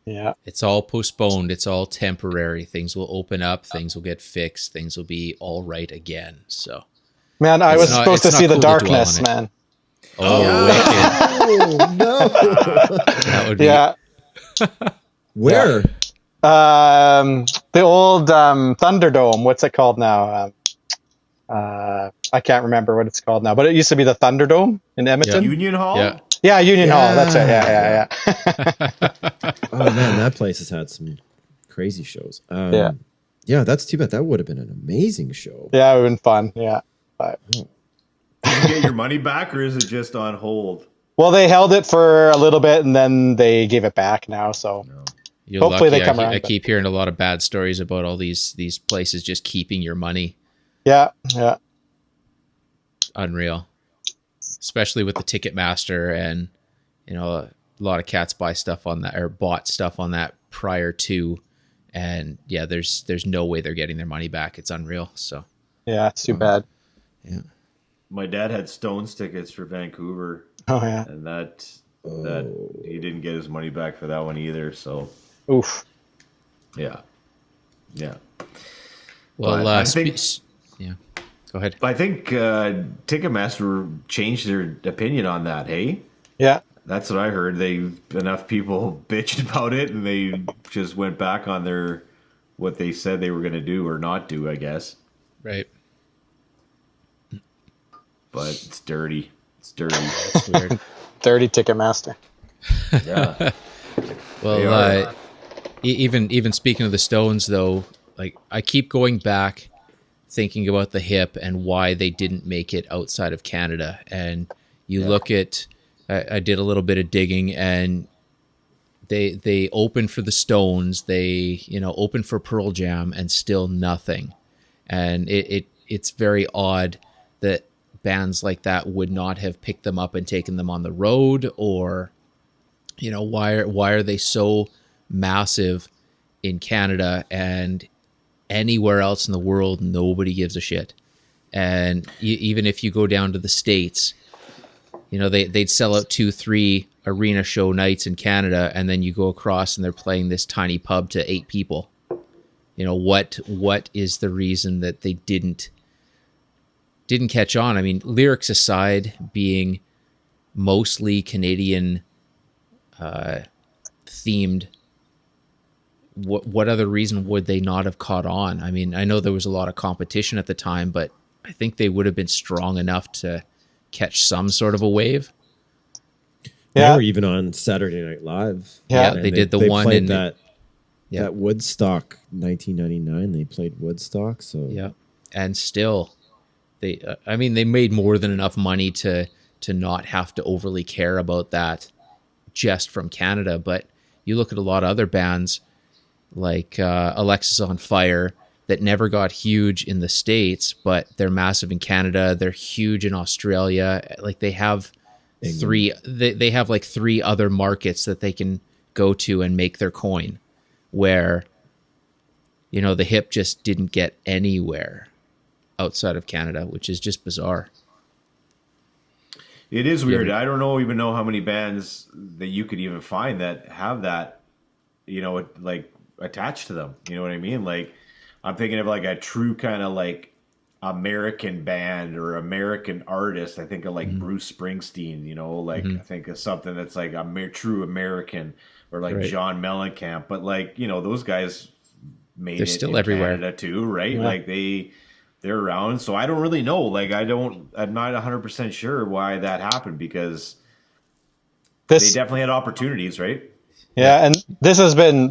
Yeah. It's all postponed. It's all temporary. Things will open up. Things will get fixed. Things will be all right again. So, Man, I was supposed to see The cool to dwell on Darkness, it. man. oh, wicked. Oh no. That would be Yeah. Where? The old Thunderdome. What's it called now? I can't remember what it's called now, but it used to be the Thunderdome in Edmonton. Union Hall. Yeah. Yeah, Union Hall. That's it. Yeah. Oh man, that place has had some crazy shows. Yeah, that's too bad. That would have been an amazing show. Yeah, it would have been fun. Yeah. But, Did you get your money back, or is it just on hold? well, they held it for a little bit and then they gave it back now. So You're Hopefully lucky. they come around, I but- keep hearing a lot of bad stories about all these places just keeping your money. yeah. Unreal, especially with the Ticketmaster, and a lot of cats buy stuff on that or bought stuff on that prior to, and yeah, there's no way they're getting their money back. It's unreal. So Yeah, it's too bad. yeah, My dad had Stones tickets for Vancouver, Oh, yeah. and that he didn't get his money back for that one either. So Oof. yeah. well, But I think- yeah, go ahead. I think Ticketmaster changed their opinion on that. Hey, Yeah. that's what I heard. Enough people bitched about it, and they just went back on what they said they were going to do or not do. I guess, Right, but it's dirty. It's dirty. it's weird. Dirty Ticketmaster. Yeah. They Well, are. even speaking of the Stones, though, like I keep going back, thinking about the Hip and why they didn't make it outside of Canada. And you look at I did a little bit of digging, and they opened for the Stones, they opened for Pearl Jam, and still nothing. And it's very odd that bands like that would not have picked them up and taken them on the road, or why are they so massive in Canada and anywhere else in the world nobody gives a shit. And even if you go down to the States, they'd sell out 2-3 arena show nights in Canada, and then you go across and they're playing this tiny pub to 8 people. What is the reason that they didn't catch on? I mean, lyrics aside, being mostly Canadian themed, what other reason would they not have caught on? I mean, I know there was a lot of competition at the time, but I think they would have been strong enough to catch some sort of a wave. They were even on Saturday Night Live. Yeah, they did the one played in that Woodstock 1999. They played Woodstock, so yeah, and still, they made more than enough money to not have to overly care about that just from Canada. But you look at a lot of other bands like Alexis on Fire that never got huge in the States, but they're massive in Canada. They're huge in Australia. Like they have they have like 3 other markets that they can go to and make their coin, where the Hip just didn't get anywhere outside of Canada, which is just bizarre. It is weird. I don't even know how many bands that you could even find that have that, like attached to them. You know what I mean? Like, I'm thinking of like a true kind of like American band or American artist. I think of like Bruce Springsteen, I think of something that's like a true American, or like John Mellencamp. But like, those guys made it still in everywhere. Canada too, right? Yeah. Like they're around. So I don't really know. Like I'm not 100% sure why that happened, because they definitely had opportunities, right? Yeah, and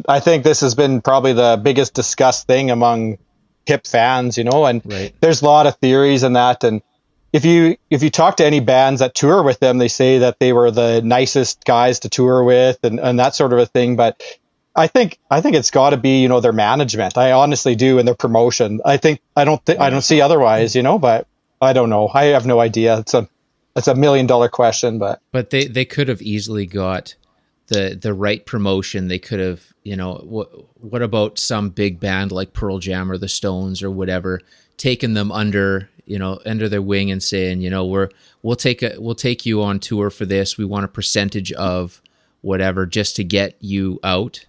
I think this has been probably the biggest discussed thing among Hip fans, and there's a lot of theories in that. And if you talk to any bands that tour with them, they say that they were the nicest guys to tour with and that sort of a thing. But I think it's got to be, their management. I honestly do, and their promotion. I don't see otherwise, but I don't know. I have no idea. It's a $1 million question, but they could have easily got the right promotion. They could have, what about some big band like Pearl Jam or the Stones or whatever, taking them under their wing and saying, we'll take you on tour for this. We want a percentage of whatever just to get you out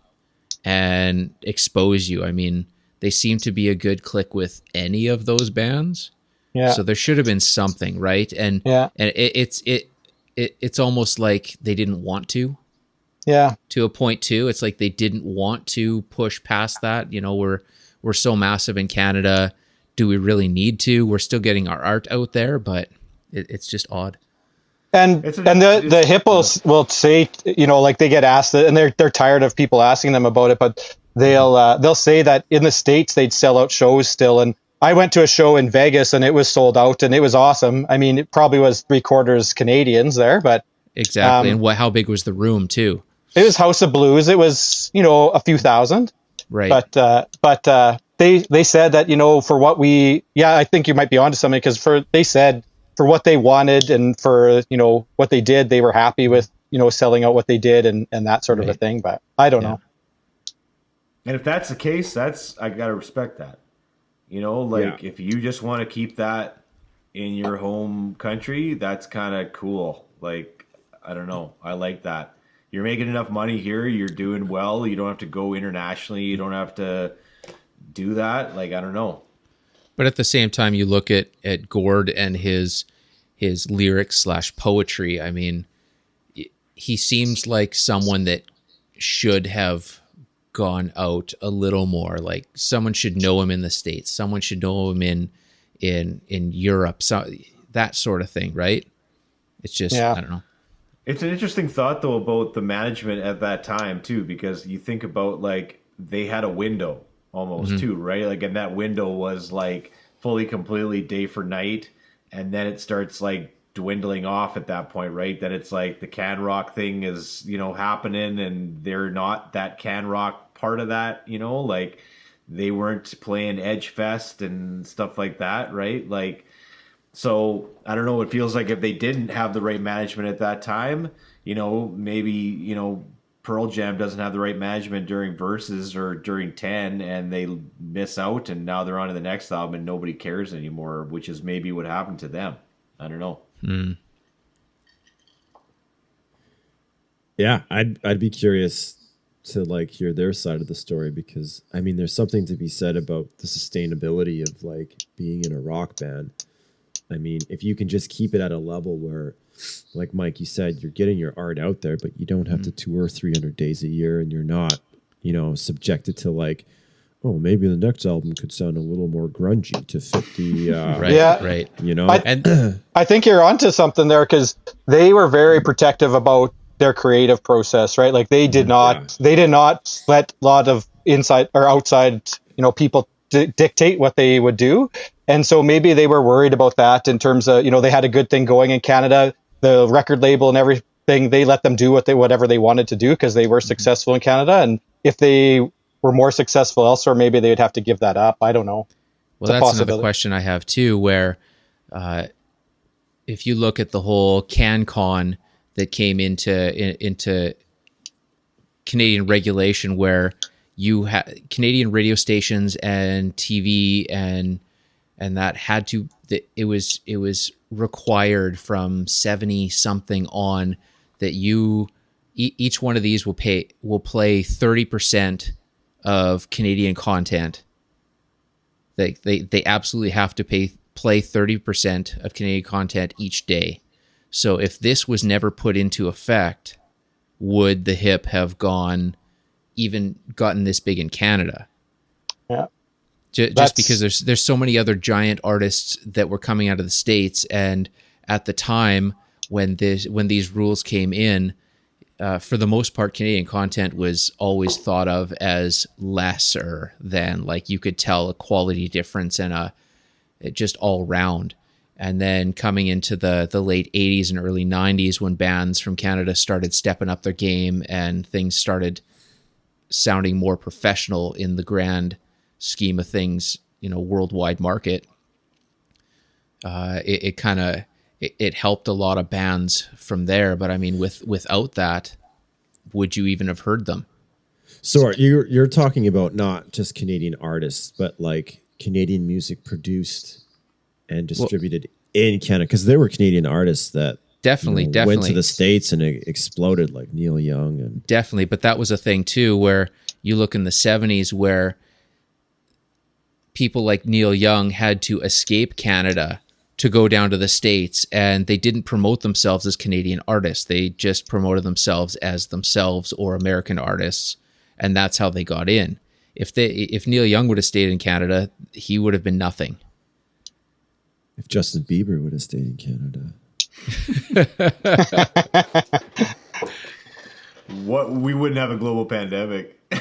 and expose you. I mean, they seem to be a good click with any of those bands. Yeah. So there should have been something, right? And it's almost like they didn't want to. Yeah. To a point too. It's like they didn't want to push past that. We're so massive in Canada. Do we really need to? We're still getting our art out there, but it's just odd. And the Hippos will say, like they get asked, and they're tired of people asking them about it, but they'll say that in the States they'd sell out shows still. And I went to a show in Vegas and it was sold out and it was awesome. I mean, it probably was 3/4 Canadians there, but exactly. And how big was the room too? It was House of Blues. It was, a few thousand. Right. But they said that, for what I think you might be onto something, because they said for what they wanted and for, what they did, they were happy with, selling out what they did and that sort of a thing. But I don't know. And if that's the case, I got to respect that. If you just want to keep that in your home country, that's kind of cool. Like, I don't know. I like that. You're making enough money here. You're doing well. You don't have to go internationally. You don't have to do that. Like, I don't know. But at the same time, you look at Gord and his lyrics / poetry. I mean, he seems like someone that should have gone out a little more. Like someone should know him in the States. Someone should know him in Europe. So that sort of thing, right? It's just, I don't know. It's an interesting thought, though, about the management at that time, too, because you think about, like, they had a window almost, too, right? Like, and that window was, like, fully, completely day for night, and then it starts, like, dwindling off at that point, right? That it's like the can rock thing is, happening, and they're not that can rock part of that, like they weren't playing Edge Fest and stuff like that, right? Like, so I don't know. It feels like if they didn't have the right management at that time, maybe, Pearl Jam doesn't have the right management during Versus or during 10, and they miss out, and now they're on to the next album and nobody cares anymore, which is maybe what happened to them. I don't know. Yeah, I'd be curious to like hear their side of the story, because I mean there's something to be said about the sustainability of like being in a rock band. I mean, if you can just keep it at a level where, like Mike, you said, you're getting your art out there, but you don't have to tour 300 days a year, and you're not, subjected to like, oh, maybe the next album could sound a little more grungy to fit the Right. I think you're onto something there, because they were very protective about their creative process, right? Like they did not let a lot of inside or outside, people dictate what they would do. And so maybe they were worried about that in terms of, they had a good thing going in Canada, the record label and everything, they let them do whatever they wanted to do because they were successful in Canada. And if they were more successful elsewhere, maybe they'd have to give that up. I don't know. Well, that's another question I have too, where if you look at the whole CanCon that came into Canadian regulation, where you had Canadian radio stations and TV and that had to, it was required from 70 something on that each one of these will play 30% of Canadian content. They absolutely have to play 30% of Canadian content each day. So if this was never put into effect, would the hip have gotten this big in Canada? Yeah. Just because there's so many other giant artists that were coming out of the States, and at the time when these rules came in, for the most part, Canadian content was always thought of as lesser than, like, you could tell a quality difference and just all round. And then coming into the late 80s and early 90s, when bands from Canada started stepping up their game and things started sounding more professional in the grand scheme of things, worldwide market, it helped a lot of bands from there. But I mean, without that, would you even have heard them? So you're talking about not just Canadian artists, but like Canadian music produced and distributed in Canada, because there were Canadian artists that definitely went to the States and it exploded, like Neil Young and definitely. But that was a thing too, where you look in the 70s where people like Neil Young had to escape Canada to go down to the States, and they didn't promote themselves as Canadian artists. They just promoted themselves as themselves or American artists, and that's how they got in. If Neil Young would have stayed in Canada, he would have been nothing. If Justin Bieber would have stayed in Canada. We wouldn't have a global pandemic. Maybe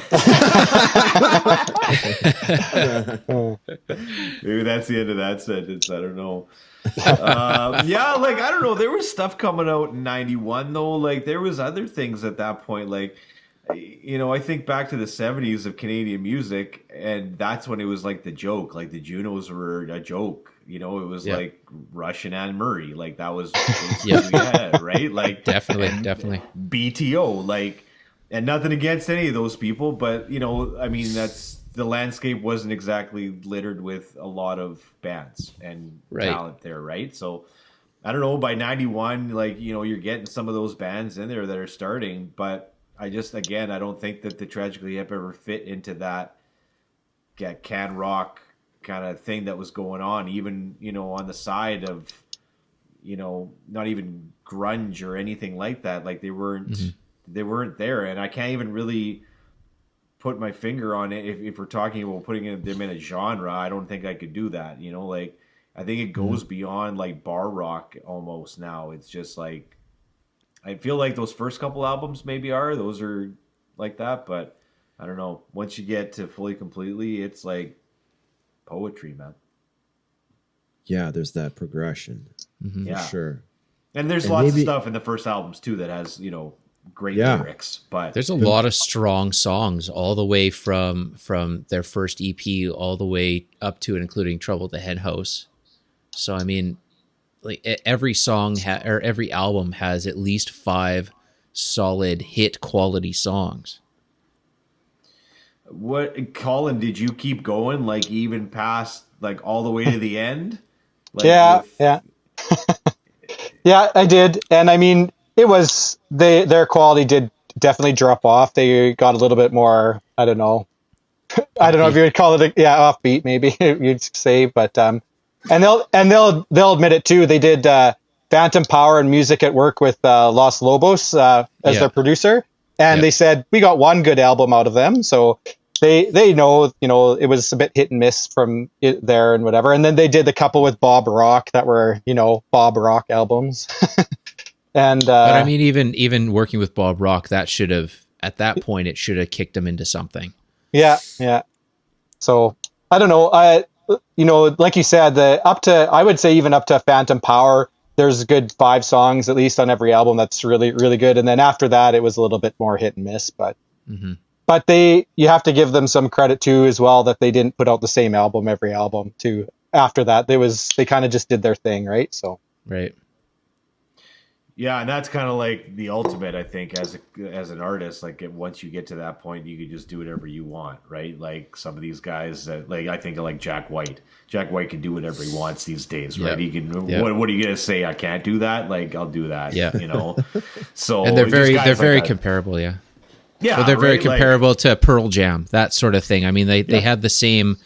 that's the end of that sentence. I don't know. Yeah, like, I don't know. There was stuff coming out in 91 though. Like, there was other things at that point. Like, I think back to the 70s of Canadian music, and that's when it was like the joke. Like, the Junos were a joke. It was like Rush and Anne Murray. Like, that was right? Like, Definitely. BTO, like, and nothing against any of those people, but I mean, the landscape wasn't exactly littered with a lot of bands and talent there, right? So I don't know, by 91, like, you're getting some of those bands in there that are starting, but I don't think that the Tragically Hip ever fit into that can rock kind of thing that was going on, even, on the side of, not even grunge or anything like that. Like, they weren't there. And I can't even really put my finger on it. If we're talking about putting them in a genre, I don't think I could do that. Like, I think it goes beyond like bar rock almost now. It's just like, I feel like those first couple albums those are like that, but I don't know. Once you get to Fully Completely, it's like poetry, man. Yeah, there's that progression. Yeah. For sure. And there's And lots of maybe- stuff in the first albums too that has, great Yeah. lyrics. But There's a lot of strong songs all the way from their first EP all the way up to and including Trouble at the Hen House. So I mean, like every song or every album has at least 5 solid hit quality songs. what, Colin, did you keep going like even past like all the way to the end? Like Yeah, yeah. Yeah, I did. And I mean, it was their quality did definitely drop off. They got a little bit more, I don't know. I don't know if you would call it offbeat maybe you'd say, but and they'll admit it too. They did Phantom Power and Music at Work with Los Lobos as Yeah. their producer, and Yeah. they said we got one good album out of them. So they know, it was a bit hit and miss from it there and whatever. And then they did a couple with Bob Rock that were, Bob Rock albums. And But I mean, even working with Bob Rock, that should have at that point it should have kicked him into something. yeah. So I don't know. Like you said, I would say even up to Phantom Power, there's a good 5 songs at least on every album that's really, really good. And then after that, it was a little bit more hit and miss. But you have to give them some credit too as well that they didn't put out the same album every album too. After that, they kind of just did their thing, right? So Right. Yeah, and that's kind of like the ultimate, I think, as an artist. Like once you get to that point, you can just do whatever you want, right? Like some of these guys, like I think of like Jack White. Jack White can do whatever he wants these days, right? Yeah. He can. Yeah. What are you gonna say? I can't do that. Like I'll do that. Yeah. So And they're very just guys like that. comparable, yeah. Yeah, Well, they're very right? Like, comparable to Pearl Jam, that sort of thing. I mean, they had the same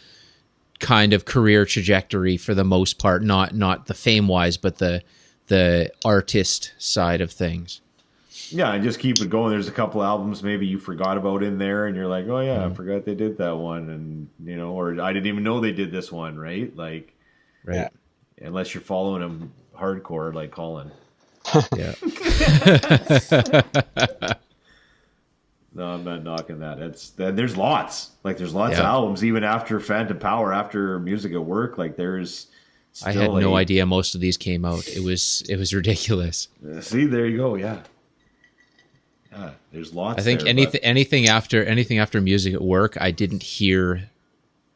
kind of career trajectory for the most part, not the fame wise, but the artist side of things. yeah, and just keep it going. There's a couple albums maybe you forgot about in there, and you're like, oh yeah, I forgot they did that one, and or I didn't even know they did this one, right? Like, Right. unless you're following them hardcore, like Colin. Yeah. No, I'm not knocking that. There's lots. Like there's lots of Yeah. albums even after Phantom Power, after Music at Work. Like there's. I had no idea most of these came out. It was ridiculous. See, there you go. Yeah. Yeah, there's lots. I think there, anything after Music at Work, I didn't hear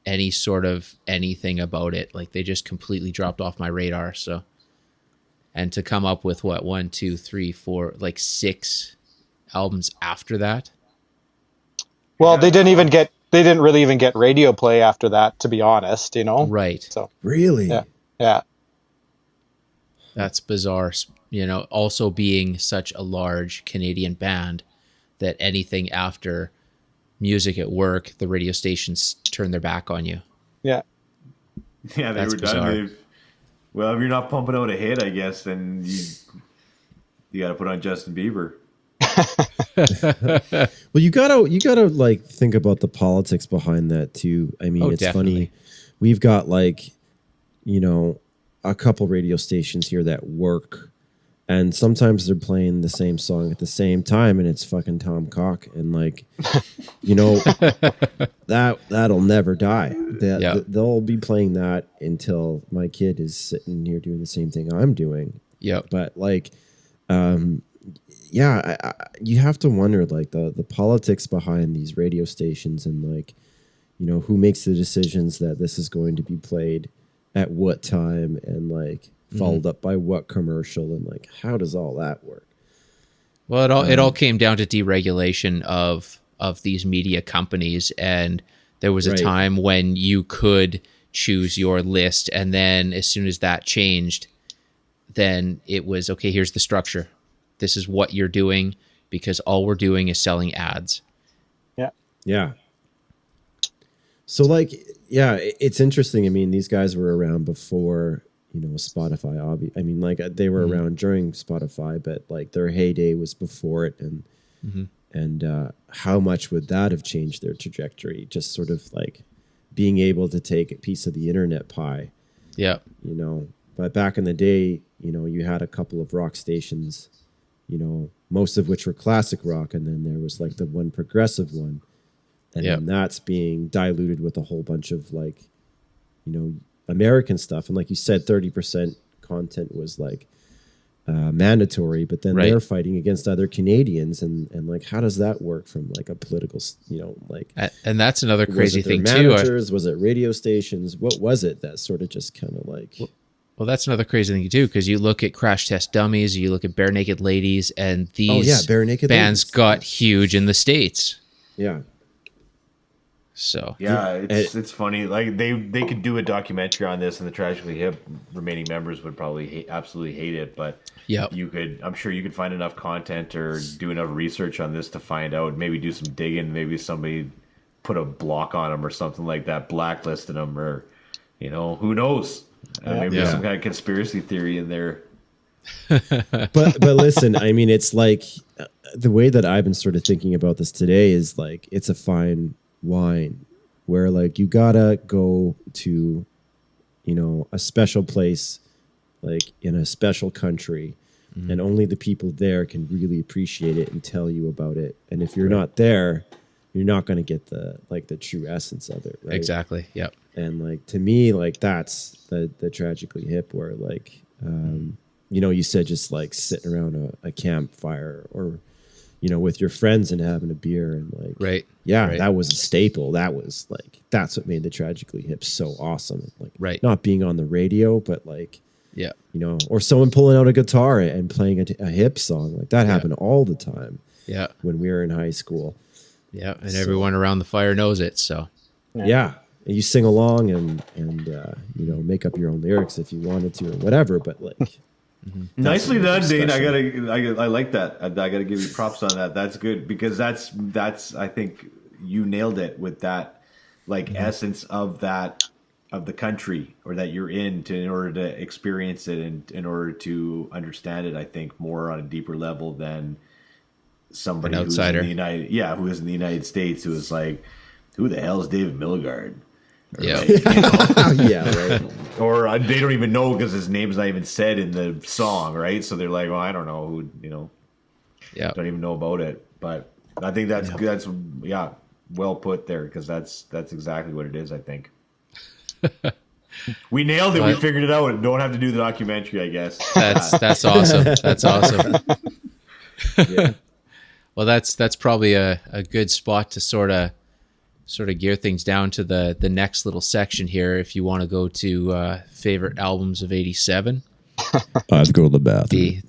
any sort of anything about it. Like they just completely dropped off my radar. So, and to come up with 1, 2, 3, 4, like 6 albums after that. well, they didn't really even get radio play after that, to be honest. Right. So Really? yeah. That's bizarre. Also being such a large Canadian band that anything after Music at Work, the radio stations turn their back on you. Yeah. Yeah, they That's were bizarre. done. Well, if you're not pumping out a hit, I guess, then you got to put on Justin Bieber. Well, you gotta like think about the politics behind that too. I mean, it's definitely. funny. We've got like, a couple radio stations here that work, and sometimes they're playing the same song at the same time, and it's fucking Tom Cock, and like, that'll never die. They'll be playing that until my kid is sitting here doing the same thing I'm doing. Yep. But like, you have to wonder like the politics behind these radio stations, and like, who makes the decisions that this is going to be played at what time, and like followed up by what commercial, and like how does all that work? Well, it all came down to deregulation of these media companies, and there was a Right. time when you could choose your list, and then as soon as that changed, then it was okay. Here's the structure. This is what you're doing, because all we're doing is selling ads. Yeah. So like, yeah, it's interesting. I mean, these guys were around before, Spotify. I mean, like they were around during Spotify, but like their heyday was before it. And how much would that have changed their trajectory? Just sort of like being able to take a piece of the internet pie, Yeah. But back in the day, you had a couple of rock stations, most of which were classic rock. And then there was like the one progressive one. And Yep. then that's being diluted with a whole bunch of like, American stuff. And like you said, 30% content was like mandatory, but then Right. they're fighting against other Canadians, and like, how does that work from like a political, like, And that's another was crazy it their thing too. managers? Was it radio stations? What was it that sort of just kind of like? Well, that's another crazy thing too, because you look at Crash Test Dummies, you look at Bare Naked Ladies, and these Bare Naked bands Ladies. got huge in the States. Yeah. So Yeah, it's funny. Like they could do a documentary on this, and the Tragically Hip remaining members would probably absolutely hate it. But Yep. I'm sure you could find enough content or do enough research on this to find out. Maybe do some digging. Maybe somebody put a block on them or something like that, blacklisted them, or who knows? Maybe there's some kind of conspiracy theory in there. but listen, I mean, it's like the way that I've been sort of thinking about this today is like it's a fine wine where like you gotta go to a special place, like in a special country, and only the people there can really appreciate it and tell you about it. And if you're not there, you're not going to get the true essence of it, right? exactly. Yep. And like to me, like that's the Tragically Hip, where like you said just like sitting around a campfire or with your friends and having a beer and like Right. yeah, Right. that was a staple. That was like that's what made the Tragically Hip so awesome. Like Right. not being on the radio, but like Yeah. or someone pulling out a guitar and playing a hip song, like that happened all the time Yeah. when we were in high school. Yeah. And everyone around the fire knows it. So Yeah. And you sing along and make up your own lyrics if you wanted to or whatever, but like Nicely done, Dane. special. I like that. I gotta give you props on that. That's good because that's I think you nailed it with that like essence of the country or that you're in order to experience it and in order to understand it. I think more on a deeper level than somebody An who's outsider. in who is in the United States who is like, who the hell is David Milgaard? Or Yeah. like, Yeah, right. or they don't even know because his name's not even said in the song, right? So they're like, well, I don't know who, yeah. don't even know about it. But I think that's good. That's well put there because that's exactly what it is. I think we nailed it. We figured it out. Don't have to do the documentary, I guess. That's awesome. That's awesome. Yeah. Well, that's probably a good spot to sort of gear things down to the next little section here. If you want to go to favorite albums of '87, I have to go to the bathroom.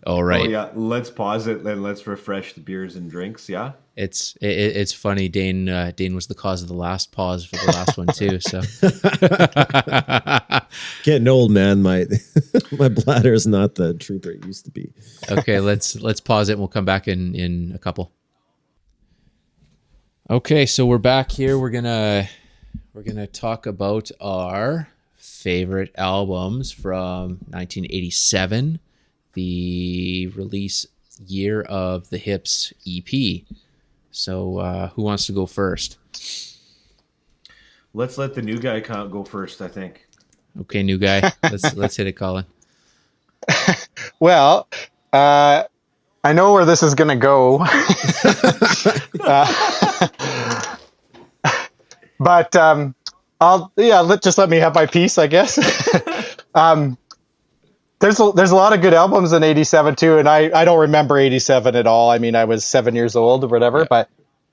Oh, right. Oh yeah, let's pause it and let's refresh the beers and drinks. Yeah. It's funny. Dane was the cause of the last pause for the last one too. So Getting old, man. My bladder is not the trooper it used to be. okay, let's pause it and we'll come back in a couple. Okay, so we're back here. We're gonna talk about our favorite albums from 1987, the release year of the Hips EP. So who wants to go first? Let's let the new guy go first. I think. Okay, new guy. Let's hit it, Colin. Well, I know where this is going to go. But let me have my piece, I guess. There's a lot of good albums in '87 too, and I don't remember '87 at all. I mean, I was 7 years old or whatever. Yeah.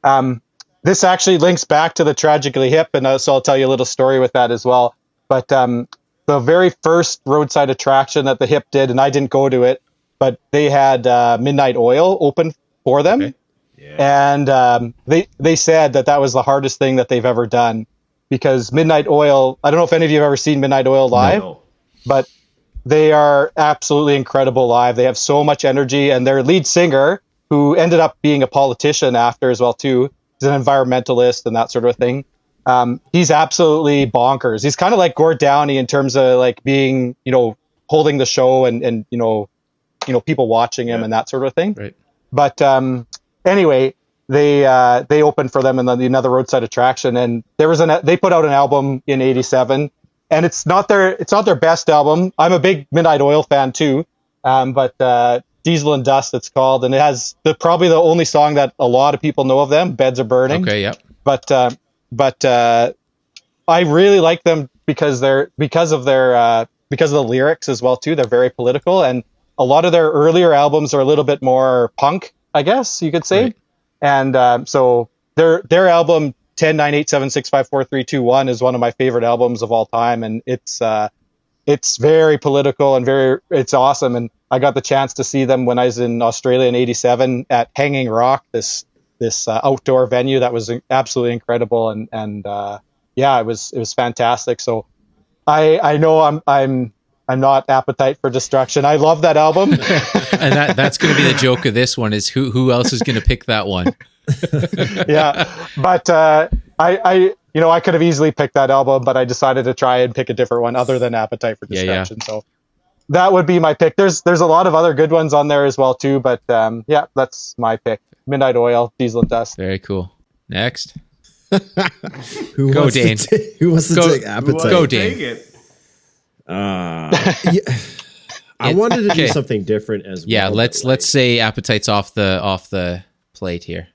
But this actually links back to the Tragically Hip, and so I'll tell you a little story with that as well. But the very first roadside attraction that the Hip did, and I didn't go to it, but they had Midnight Oil open for them. Okay. Yeah. And they said that was the hardest thing that they've ever done, because Midnight Oil, I don't know if any of you have ever seen Midnight Oil live, No. but they are absolutely incredible live. They have so much energy, and their lead singer, who ended up being a politician after as well too, he's an environmentalist and that sort of thing. He's absolutely bonkers. He's kind of like Gord Downey in terms of like being, holding the show and people watching him and that sort of thing. Right. But anyway, they opened for them in another roadside attraction, and they put out an album in '87, and it's not their best album. I'm a big Midnight Oil fan too, but Diesel and Dust it's called, and it has probably the only song that a lot of people know of them, Beds Are Burning. Okay. Yep. But I really like them because of the lyrics as well too. They're very political, and a lot of their earlier albums are a little bit more punk, I guess you could say. Right. And so their album 10, 9, 8, 7, 6, 5, 4, 3, 2, 1 is one of my favorite albums of all time, and it's very political and it's awesome. And I got the chance to see them when I was in Australia in '87 at Hanging Rock, this outdoor venue that was absolutely incredible. And yeah, it was fantastic. So I know I'm not Appetite for Destruction. I love that album. And that's going to be the joke of this one is who else is going to pick that one? Yeah, but I could have easily picked that album, but I decided to try and pick a different one other than Appetite for Destruction. Yeah. So that would be my pick. There's a lot of other good ones on there as well too, but yeah, that's my pick. Midnight Oil, Diesel and Dust. Very cool. Next. Who Go, wants Dane. Who wants to Go- take Appetite? Go, Take Dane. it. Yeah. I wanted to do Okay. something different as well. Yeah, but, let's say Appetite's off the plate here.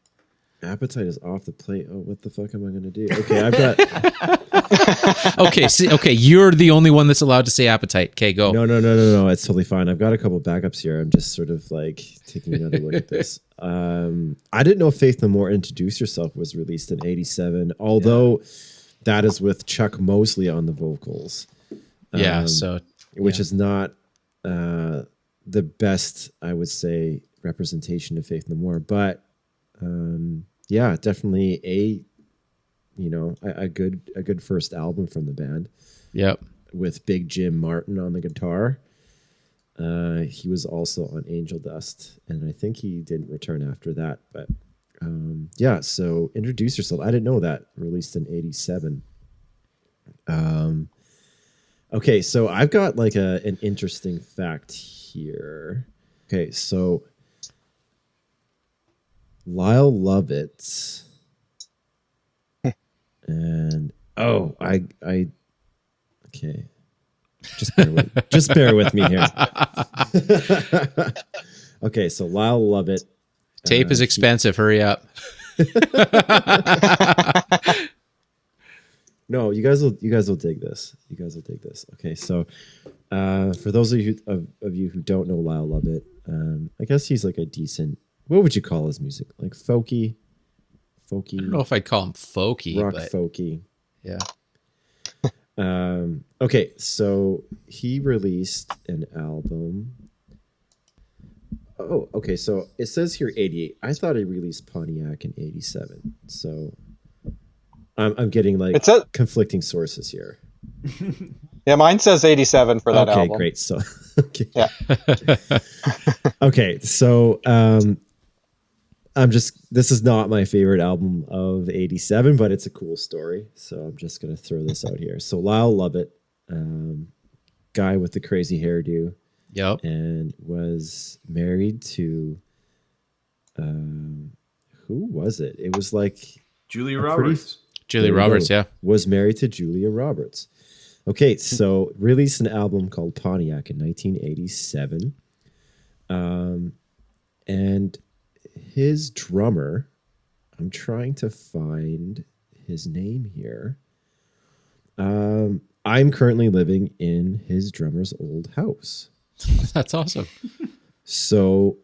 Appetite is off the plate. Oh, what the fuck am I going to do? Okay, I've got Okay, you're the only one that's allowed to say Appetite. Okay, go. no. It's totally fine. I've got a couple backups here. I'm just sort of like taking another look at this. I didn't know Faith No More Introduce Yourself was released in '87, although that is with Chuck Mosley on the vocals. Yeah, so Which is not the best, I would say, representation of Faith No More, but yeah, definitely a good first album from the band. Yep. With Big Jim Martin on the guitar. He was also on Angel Dust, and I think he didn't return after that. But yeah, so Introduce Yourself. I didn't know that, released in '87. Okay, so I've got like an interesting fact here. Okay, so Lyle Lovett and I okay. Just bear with me here. Okay, so Lyle Lovett. tape is expensive. Hurry up. No, you guys will dig this. You guys will dig this. Okay, so for those of you who don't know Lyle Lovett, I guess he's like a decent. What would you call his music? Like folky, I don't know if I'd call him folky, rock but folky. yeah. Okay, so he released an album. Oh, okay. So it says here 88. I thought he released Pontiac in 87. So I'm getting like conflicting sources here. Yeah, mine says 87 for that album. Okay, great. So okay. Yeah. Okay, so this is not my favorite album of 87, but it's a cool story. So I'm just going to throw this out here. So Lyle Lovett, guy with the crazy hairdo. Yep. And was married to, who was it? It was like Julia Roberts. Julia Roberts, yeah. Was married to Julia Roberts. Okay, so released an album called Pontiac in 1987. And his drummer, I'm trying to find his name here. I'm currently living in his drummer's old house. That's awesome. So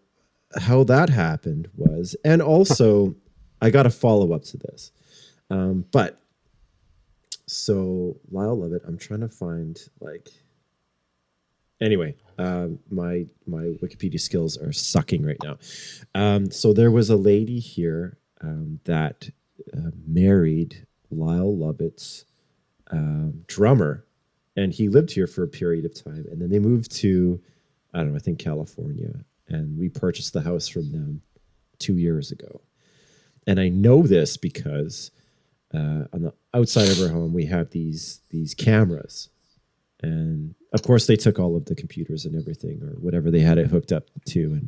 how that happened was, and also I got a follow up to this. But so Lyle Lovett, I'm trying to find anyway, my Wikipedia skills are sucking right now. So there was a lady here that married Lyle Lovett's drummer, and he lived here for a period of time, and then they moved to, I don't know, I think California, and we purchased the house from them 2 years ago. And I know this because on the outside of our home we have these cameras, and of course they took all of the computers and everything, or whatever they had it hooked up to,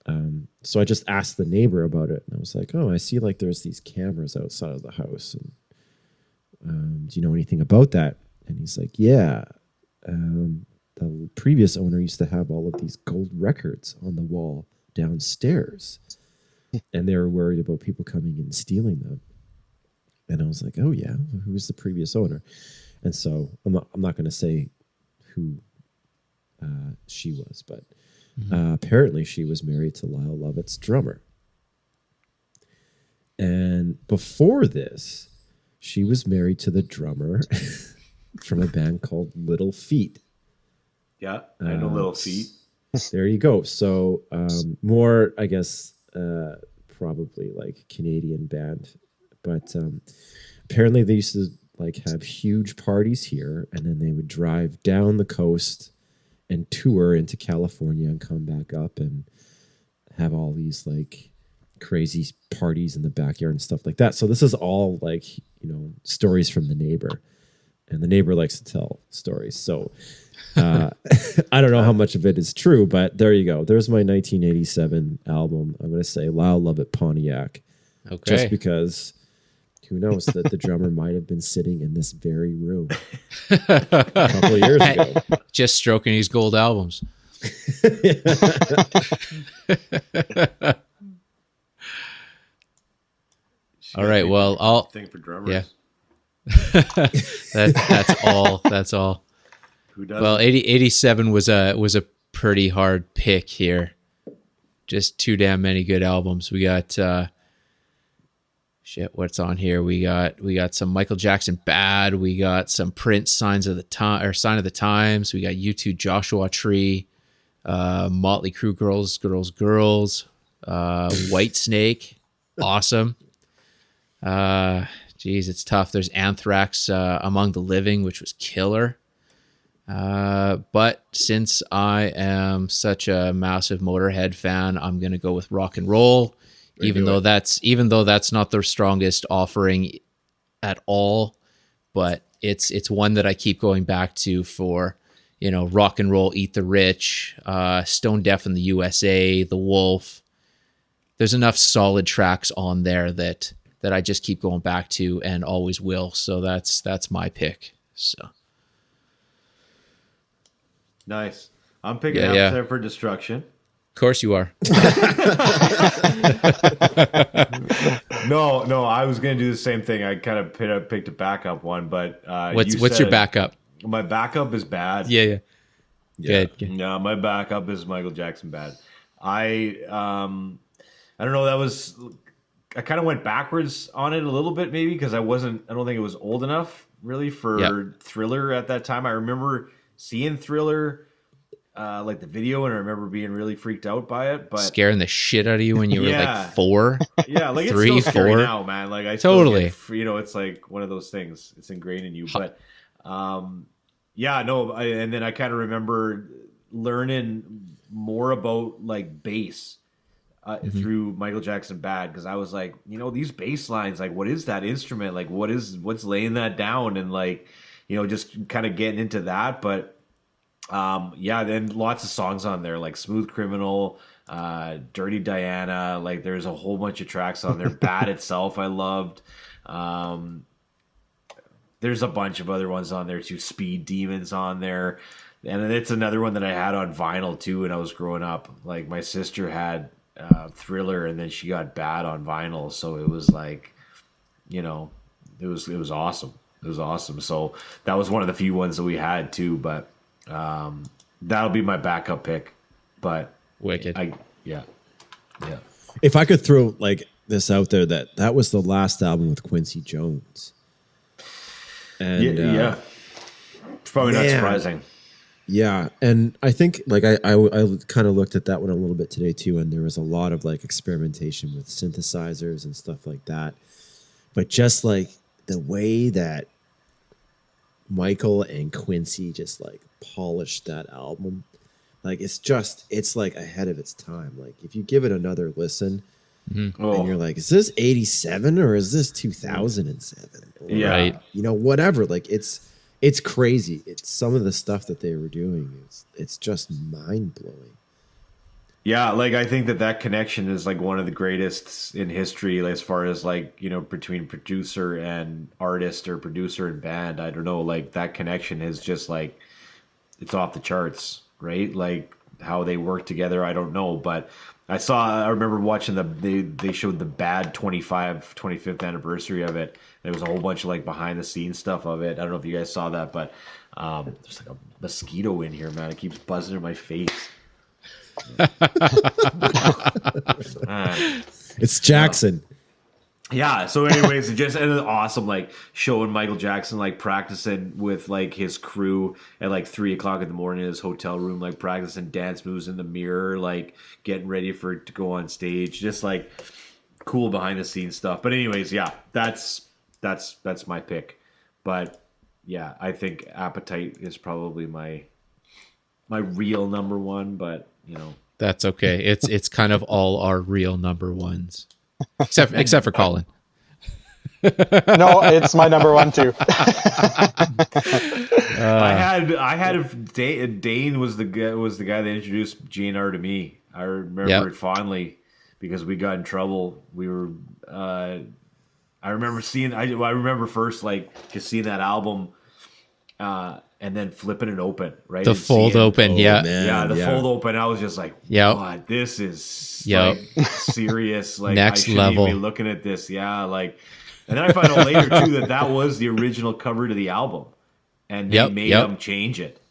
and so I just asked the neighbor about it, and I was like, oh, I see like there's these cameras outside of the house, and do you know anything about that? And he's like, yeah, the previous owner used to have all of these gold records on the wall downstairs, and they were worried about people coming and stealing them. And I was like, oh yeah, who was the previous owner? And so I'm not going to say who she was, but Apparently, she was married to Lyle Lovett's drummer. And before this, she was married to the drummer from a band called Little Feat. Yeah, I know Little Feat. There you go. So more, I guess, probably like Canadian band, but apparently they used to like have huge parties here, and then they would drive down the coast and tour into California and come back up and have all these like crazy parties in the backyard and stuff like that. So this is all like, stories from the neighbor, and the neighbor likes to tell stories. So I don't know how much of it is true, but there you go. There's my 1987 album. I'm going to say Lyle Lovett Pontiac. Okay. Just because who knows that the drummer might have been sitting in this very room a couple of years ago. Just stroking his gold albums. All right. Well, I'll thing for drummers. Yeah. That's all. Who does? Well, 87 was a pretty hard pick here. Just too damn many good albums. We got what's on here? We got some Michael Jackson Bad. We got some Prince Sign of the Times. We got U2 Joshua Tree, Motley Crue Girls, White Snake, awesome. Geez, it's tough. There's Anthrax, Among the Living, which was killer. But since I am such a massive Motorhead fan, I'm gonna go with Rock and Roll, even though that's not their strongest offering at all. But it's one that I keep going back to for, Rock and Roll, Eat the Rich, Stone Deaf in the USA, The Wolf. There's enough solid tracks on there that I just keep going back to and always will. So that's my pick. So. Nice. I'm picking Appetite for Destruction. Of course you are. No, I was going to do the same thing. I kind of picked a backup one, but what's your backup? My backup is Bad. Yeah. Good. No, my backup is Michael Jackson Bad. I don't know. I kind of went backwards on it a little bit, maybe because I don't think it was old enough really for Thriller at that time. I remember seeing Thriller, like the video, and I remember being really freaked out by it. But scaring the shit out of you when you were like 4. Yeah, like 3, it's still scary 4 now, man. Like I totally, it's like one of those things. It's ingrained in you. But and then I kind of remember learning more about like bass through Michael Jackson Bad, because I was like, these bass lines, like what is that instrument? Like what's laying that down? And like, just kind of getting into that. But then lots of songs on there like Smooth Criminal, Dirty Diana. Like there's a whole bunch of tracks on there. Bad itself I loved. There's a bunch of other ones on there too. Speed Demons on there. And it's another one that I had on vinyl too when I was growing up. Like my sister had Thriller, and then she got Bad on vinyl, so it was like, it was awesome. It was awesome. So that was one of the few ones that we had too. But that'll be my backup pick. But wicked. Yeah. If I could throw like this out there, that was the last album with Quincy Jones. And yeah. It's probably not surprising. Yeah, and I think like I kind of looked at that one a little bit today too, and there was a lot of like experimentation with synthesizers and stuff like that. But just like the way that Michael and Quincy just like polished that album, like it's like ahead of its time. Like if you give it another listen, and you're like, is this 87 or is this 2007? Or, right. Whatever. Like it's crazy. It's some of the stuff that they were doing. It's just mind blowing. Yeah, like I think that connection is like one of the greatest in history, as far as like between producer and artist or producer and band. I don't know, like that connection is just like it's off the charts, right? Like how they work together. I don't know, but I remember watching they showed the Bad 25th anniversary of it. There was a whole bunch of like behind the scenes stuff of it. I don't know if you guys saw that, but there's like a mosquito in here, man. It keeps buzzing in my face. It's Jackson. Yeah. So, anyways, it just ended awesome. Like showing Michael Jackson like practicing with like his crew at like 3 o'clock in the morning in his hotel room, like practicing dance moves in the mirror, like getting ready for it to go on stage. Just like cool behind the scenes stuff. But anyways, yeah, that's my pick. But yeah, I think Appetite is probably my real number one. But you know, That's okay. It's kind of all our real number ones, except for Colin. No, it's my number one too. I had Dane was the guy that introduced GNR to me. I remember it fondly because we got in trouble. We were I remember first like just seeing that album and then flipping it open, right? The And fold seeing- open, Man, the fold open. I was just like, Yep. "What? This is Yep. like serious. Like Next I shouldn't level. even be looking at this." Yeah, like, and then I found out later too that was the original cover to the album, and they made them change it.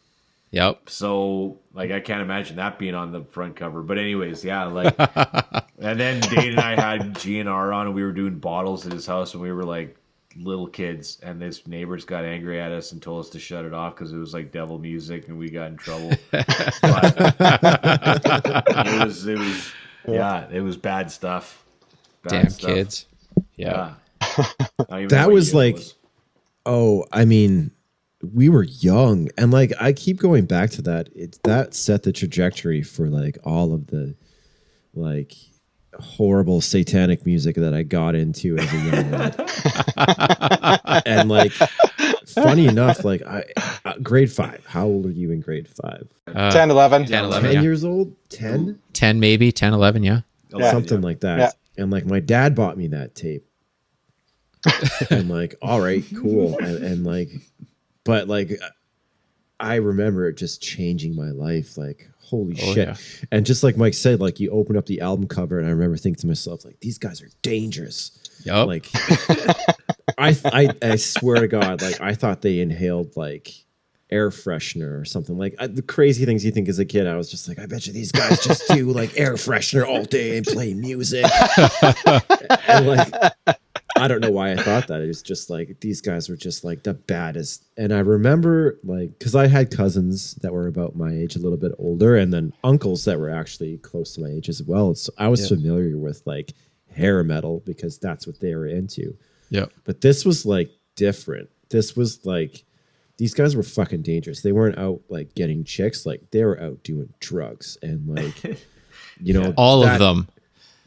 Yep. So like I can't imagine that being on the front cover. But anyways, yeah, like, and then Dane and I had GNR on, and we were doing bottles at his house, and we were like little kids, and his neighbors got angry at us and told us to shut it off because it was like devil music and we got in trouble. But it was bad stuff. Damn kids. Yeah. I don't even know That what was year it like, was. oh, I mean, we were young, and like I keep going back to that. That set the trajectory for like all of the like horrible satanic music that I got into as a young lad. And like, funny enough, like grade 5. How old are you in grade 5? 10, 11. 10, 11, 10 yeah. years old? 10? 10 maybe, 10, 11, yeah. Something like that. Yeah. And like my dad bought me that tape. And like, all right, cool. And like, but like, I remember it just changing my life. Like, holy shit. Yeah. And just like Mike said, like you open up the album cover and I remember thinking to myself, like, these guys are dangerous. Yep. Like, I swear to God, like I thought they inhaled like air freshener or something. Like the crazy things you think as a kid, I was just like, I bet you these guys just do like air freshener all day and play music. And like, I don't know why I thought that. It was just like these guys were just like the baddest. And I remember like because I had cousins that were about my age, a little bit older, and then uncles that were actually close to my age as well. So I was familiar with like hair metal because that's what they were into. Yep. But this was like different. This was like these guys were fucking dangerous. They weren't out like getting chicks, like they were out doing drugs and like you know All of them.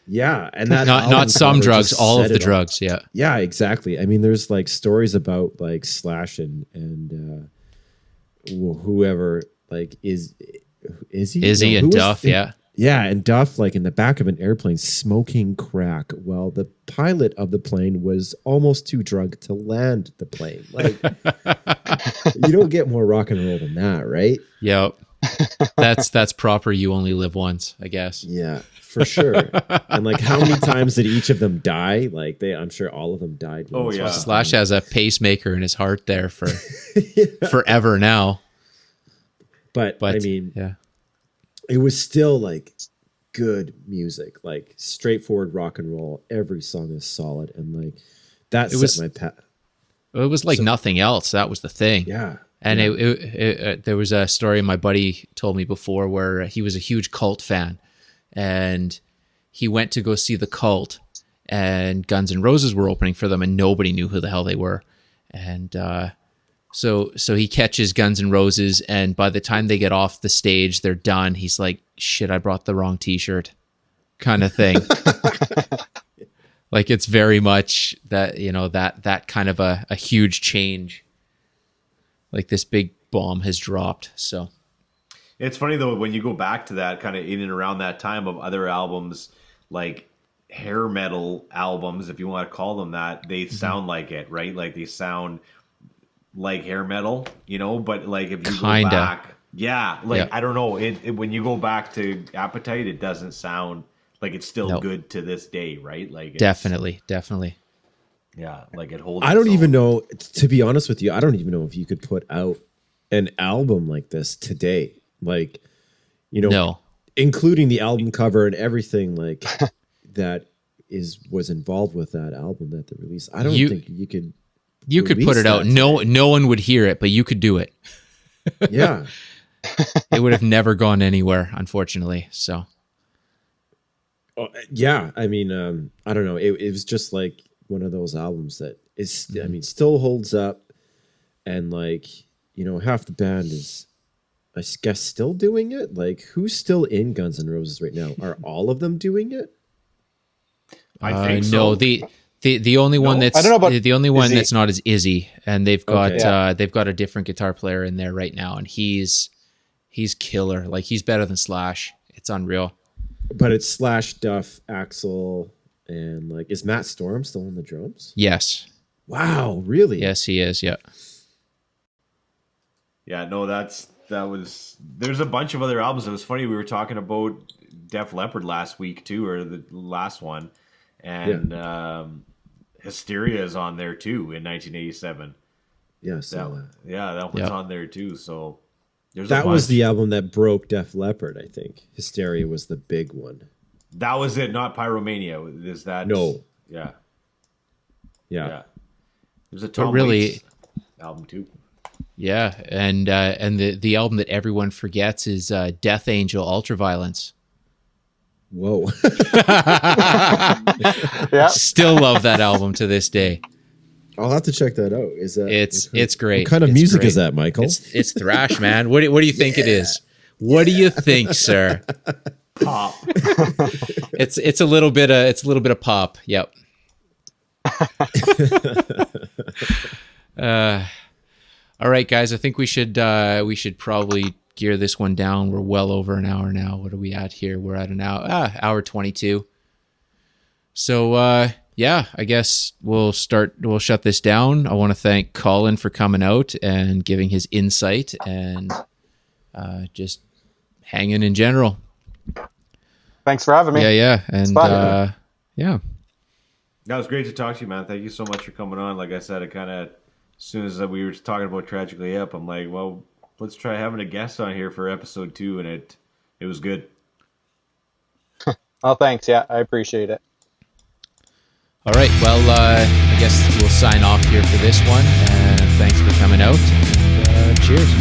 Yeah, and that Not album some cover drugs, just all of said the it all. drugs, yeah. Yeah, exactly. I mean, there's like stories about like Slash and whoever like Izzy Izzy and Duff, yeah. Yeah, and Duff like in the back of an airplane smoking crack while the pilot of the plane was almost too drunk to land the plane. Like you don't get more rock and roll than that, right? Yep. That's proper. You only live once, I guess. Yeah, for sure. And like how many times did each of them die? Like I'm sure all of them died. Oh, once or yeah. something. Slash has a pacemaker in his heart there for forever now. But I But mean, yeah. it was still like good music, like straightforward rock and roll. Every song is solid, and like that It was- set my path. It was like nothing else. That was the thing. Yeah, And there was a story my buddy told me before where he was a huge Cult fan, and he went to go see the Cult, and Guns N' Roses were opening for them, and nobody knew who the hell they were. And so he catches Guns N' Roses, and by the time they get off the stage, they're done. He's like, "Shit, I brought the wrong T-shirt," kind of thing. Like it's very much that, you know, that kind of a huge change. Like this big bomb has dropped. So It's funny though when you go back to that kind of in and around that time of other albums, like hair metal albums, if you want to call them that, they sound like it, right? Like they sound like hair metal, you know. But like if you Kinda. go back, yeah, like Yeah. I don't know, when you go back to Appetite, it doesn't sound like it's still No. good to this day, right? Like it's, definitely. yeah, like it holds. I don't its even own. know. To be honest with you, I don't even know if you could put out an album like this today. Like, you know, No. including the album cover and everything like that was involved with that album that they released. I don't think you could. You could put it out. No one would hear it, but you could do it. Yeah. It would have never gone anywhere, unfortunately. So. Oh, yeah, I mean, I don't know. It was just like one of those albums that is, I mean, still holds up, and like, you know, half the band is, I guess, still doing it. Like, who's still in Guns N' Roses right now? Are all of them doing it? I think so. No, the only one that's I don't know about the only one Izzy. that's not is Izzy, and they've got Okay. they've got a different guitar player in there right now, and he's killer. Like, he's better than Slash. It's unreal. But it's Slash, Duff, Axel, and like, is Matt Storm still on the drums? Yes. Wow, really? Yes, he is. Yeah. Yeah, no, there's a bunch of other albums. It was funny, we were talking about Def Leppard last week too, or the last one, and Hysteria is on there too in 1987. Yeah, so That one's on there too. So there's that a was bunch. the album that broke Def Leppard, I think. Hysteria was the big one. That was it, not Pyromania. Is that No. Yeah. Yeah. There's a Tom really- Waits album too. Yeah, and the album that everyone forgets is Death Angel Ultraviolence. Whoa. Yeah. Still love that album to this day. I'll have to check that out. Is that It's great. What kind of It's music great. is that, Michael? It's thrash, man. What do you think it is? What do you think, sir? Pop. It's a little bit of pop. Yep. All right, guys. I think we should probably gear this one down. We're well over an hour now. What are we at here? We're at an hour 22. So yeah, I guess we'll shut this down. I want to thank Colin for coming out and giving his insight and just hanging in general. Thanks for having me. Yeah, and fun. yeah. That was great to talk to you, man. Thank you so much for coming on. Like I said, it kind of, as soon as we were talking about Tragically Hip, I'm like, well, let's try having a guest on here for episode 2, and it was good. Oh, thanks. Yeah, I appreciate it. All right. Well, I guess we'll sign off here for this one. And thanks for coming out. And, cheers.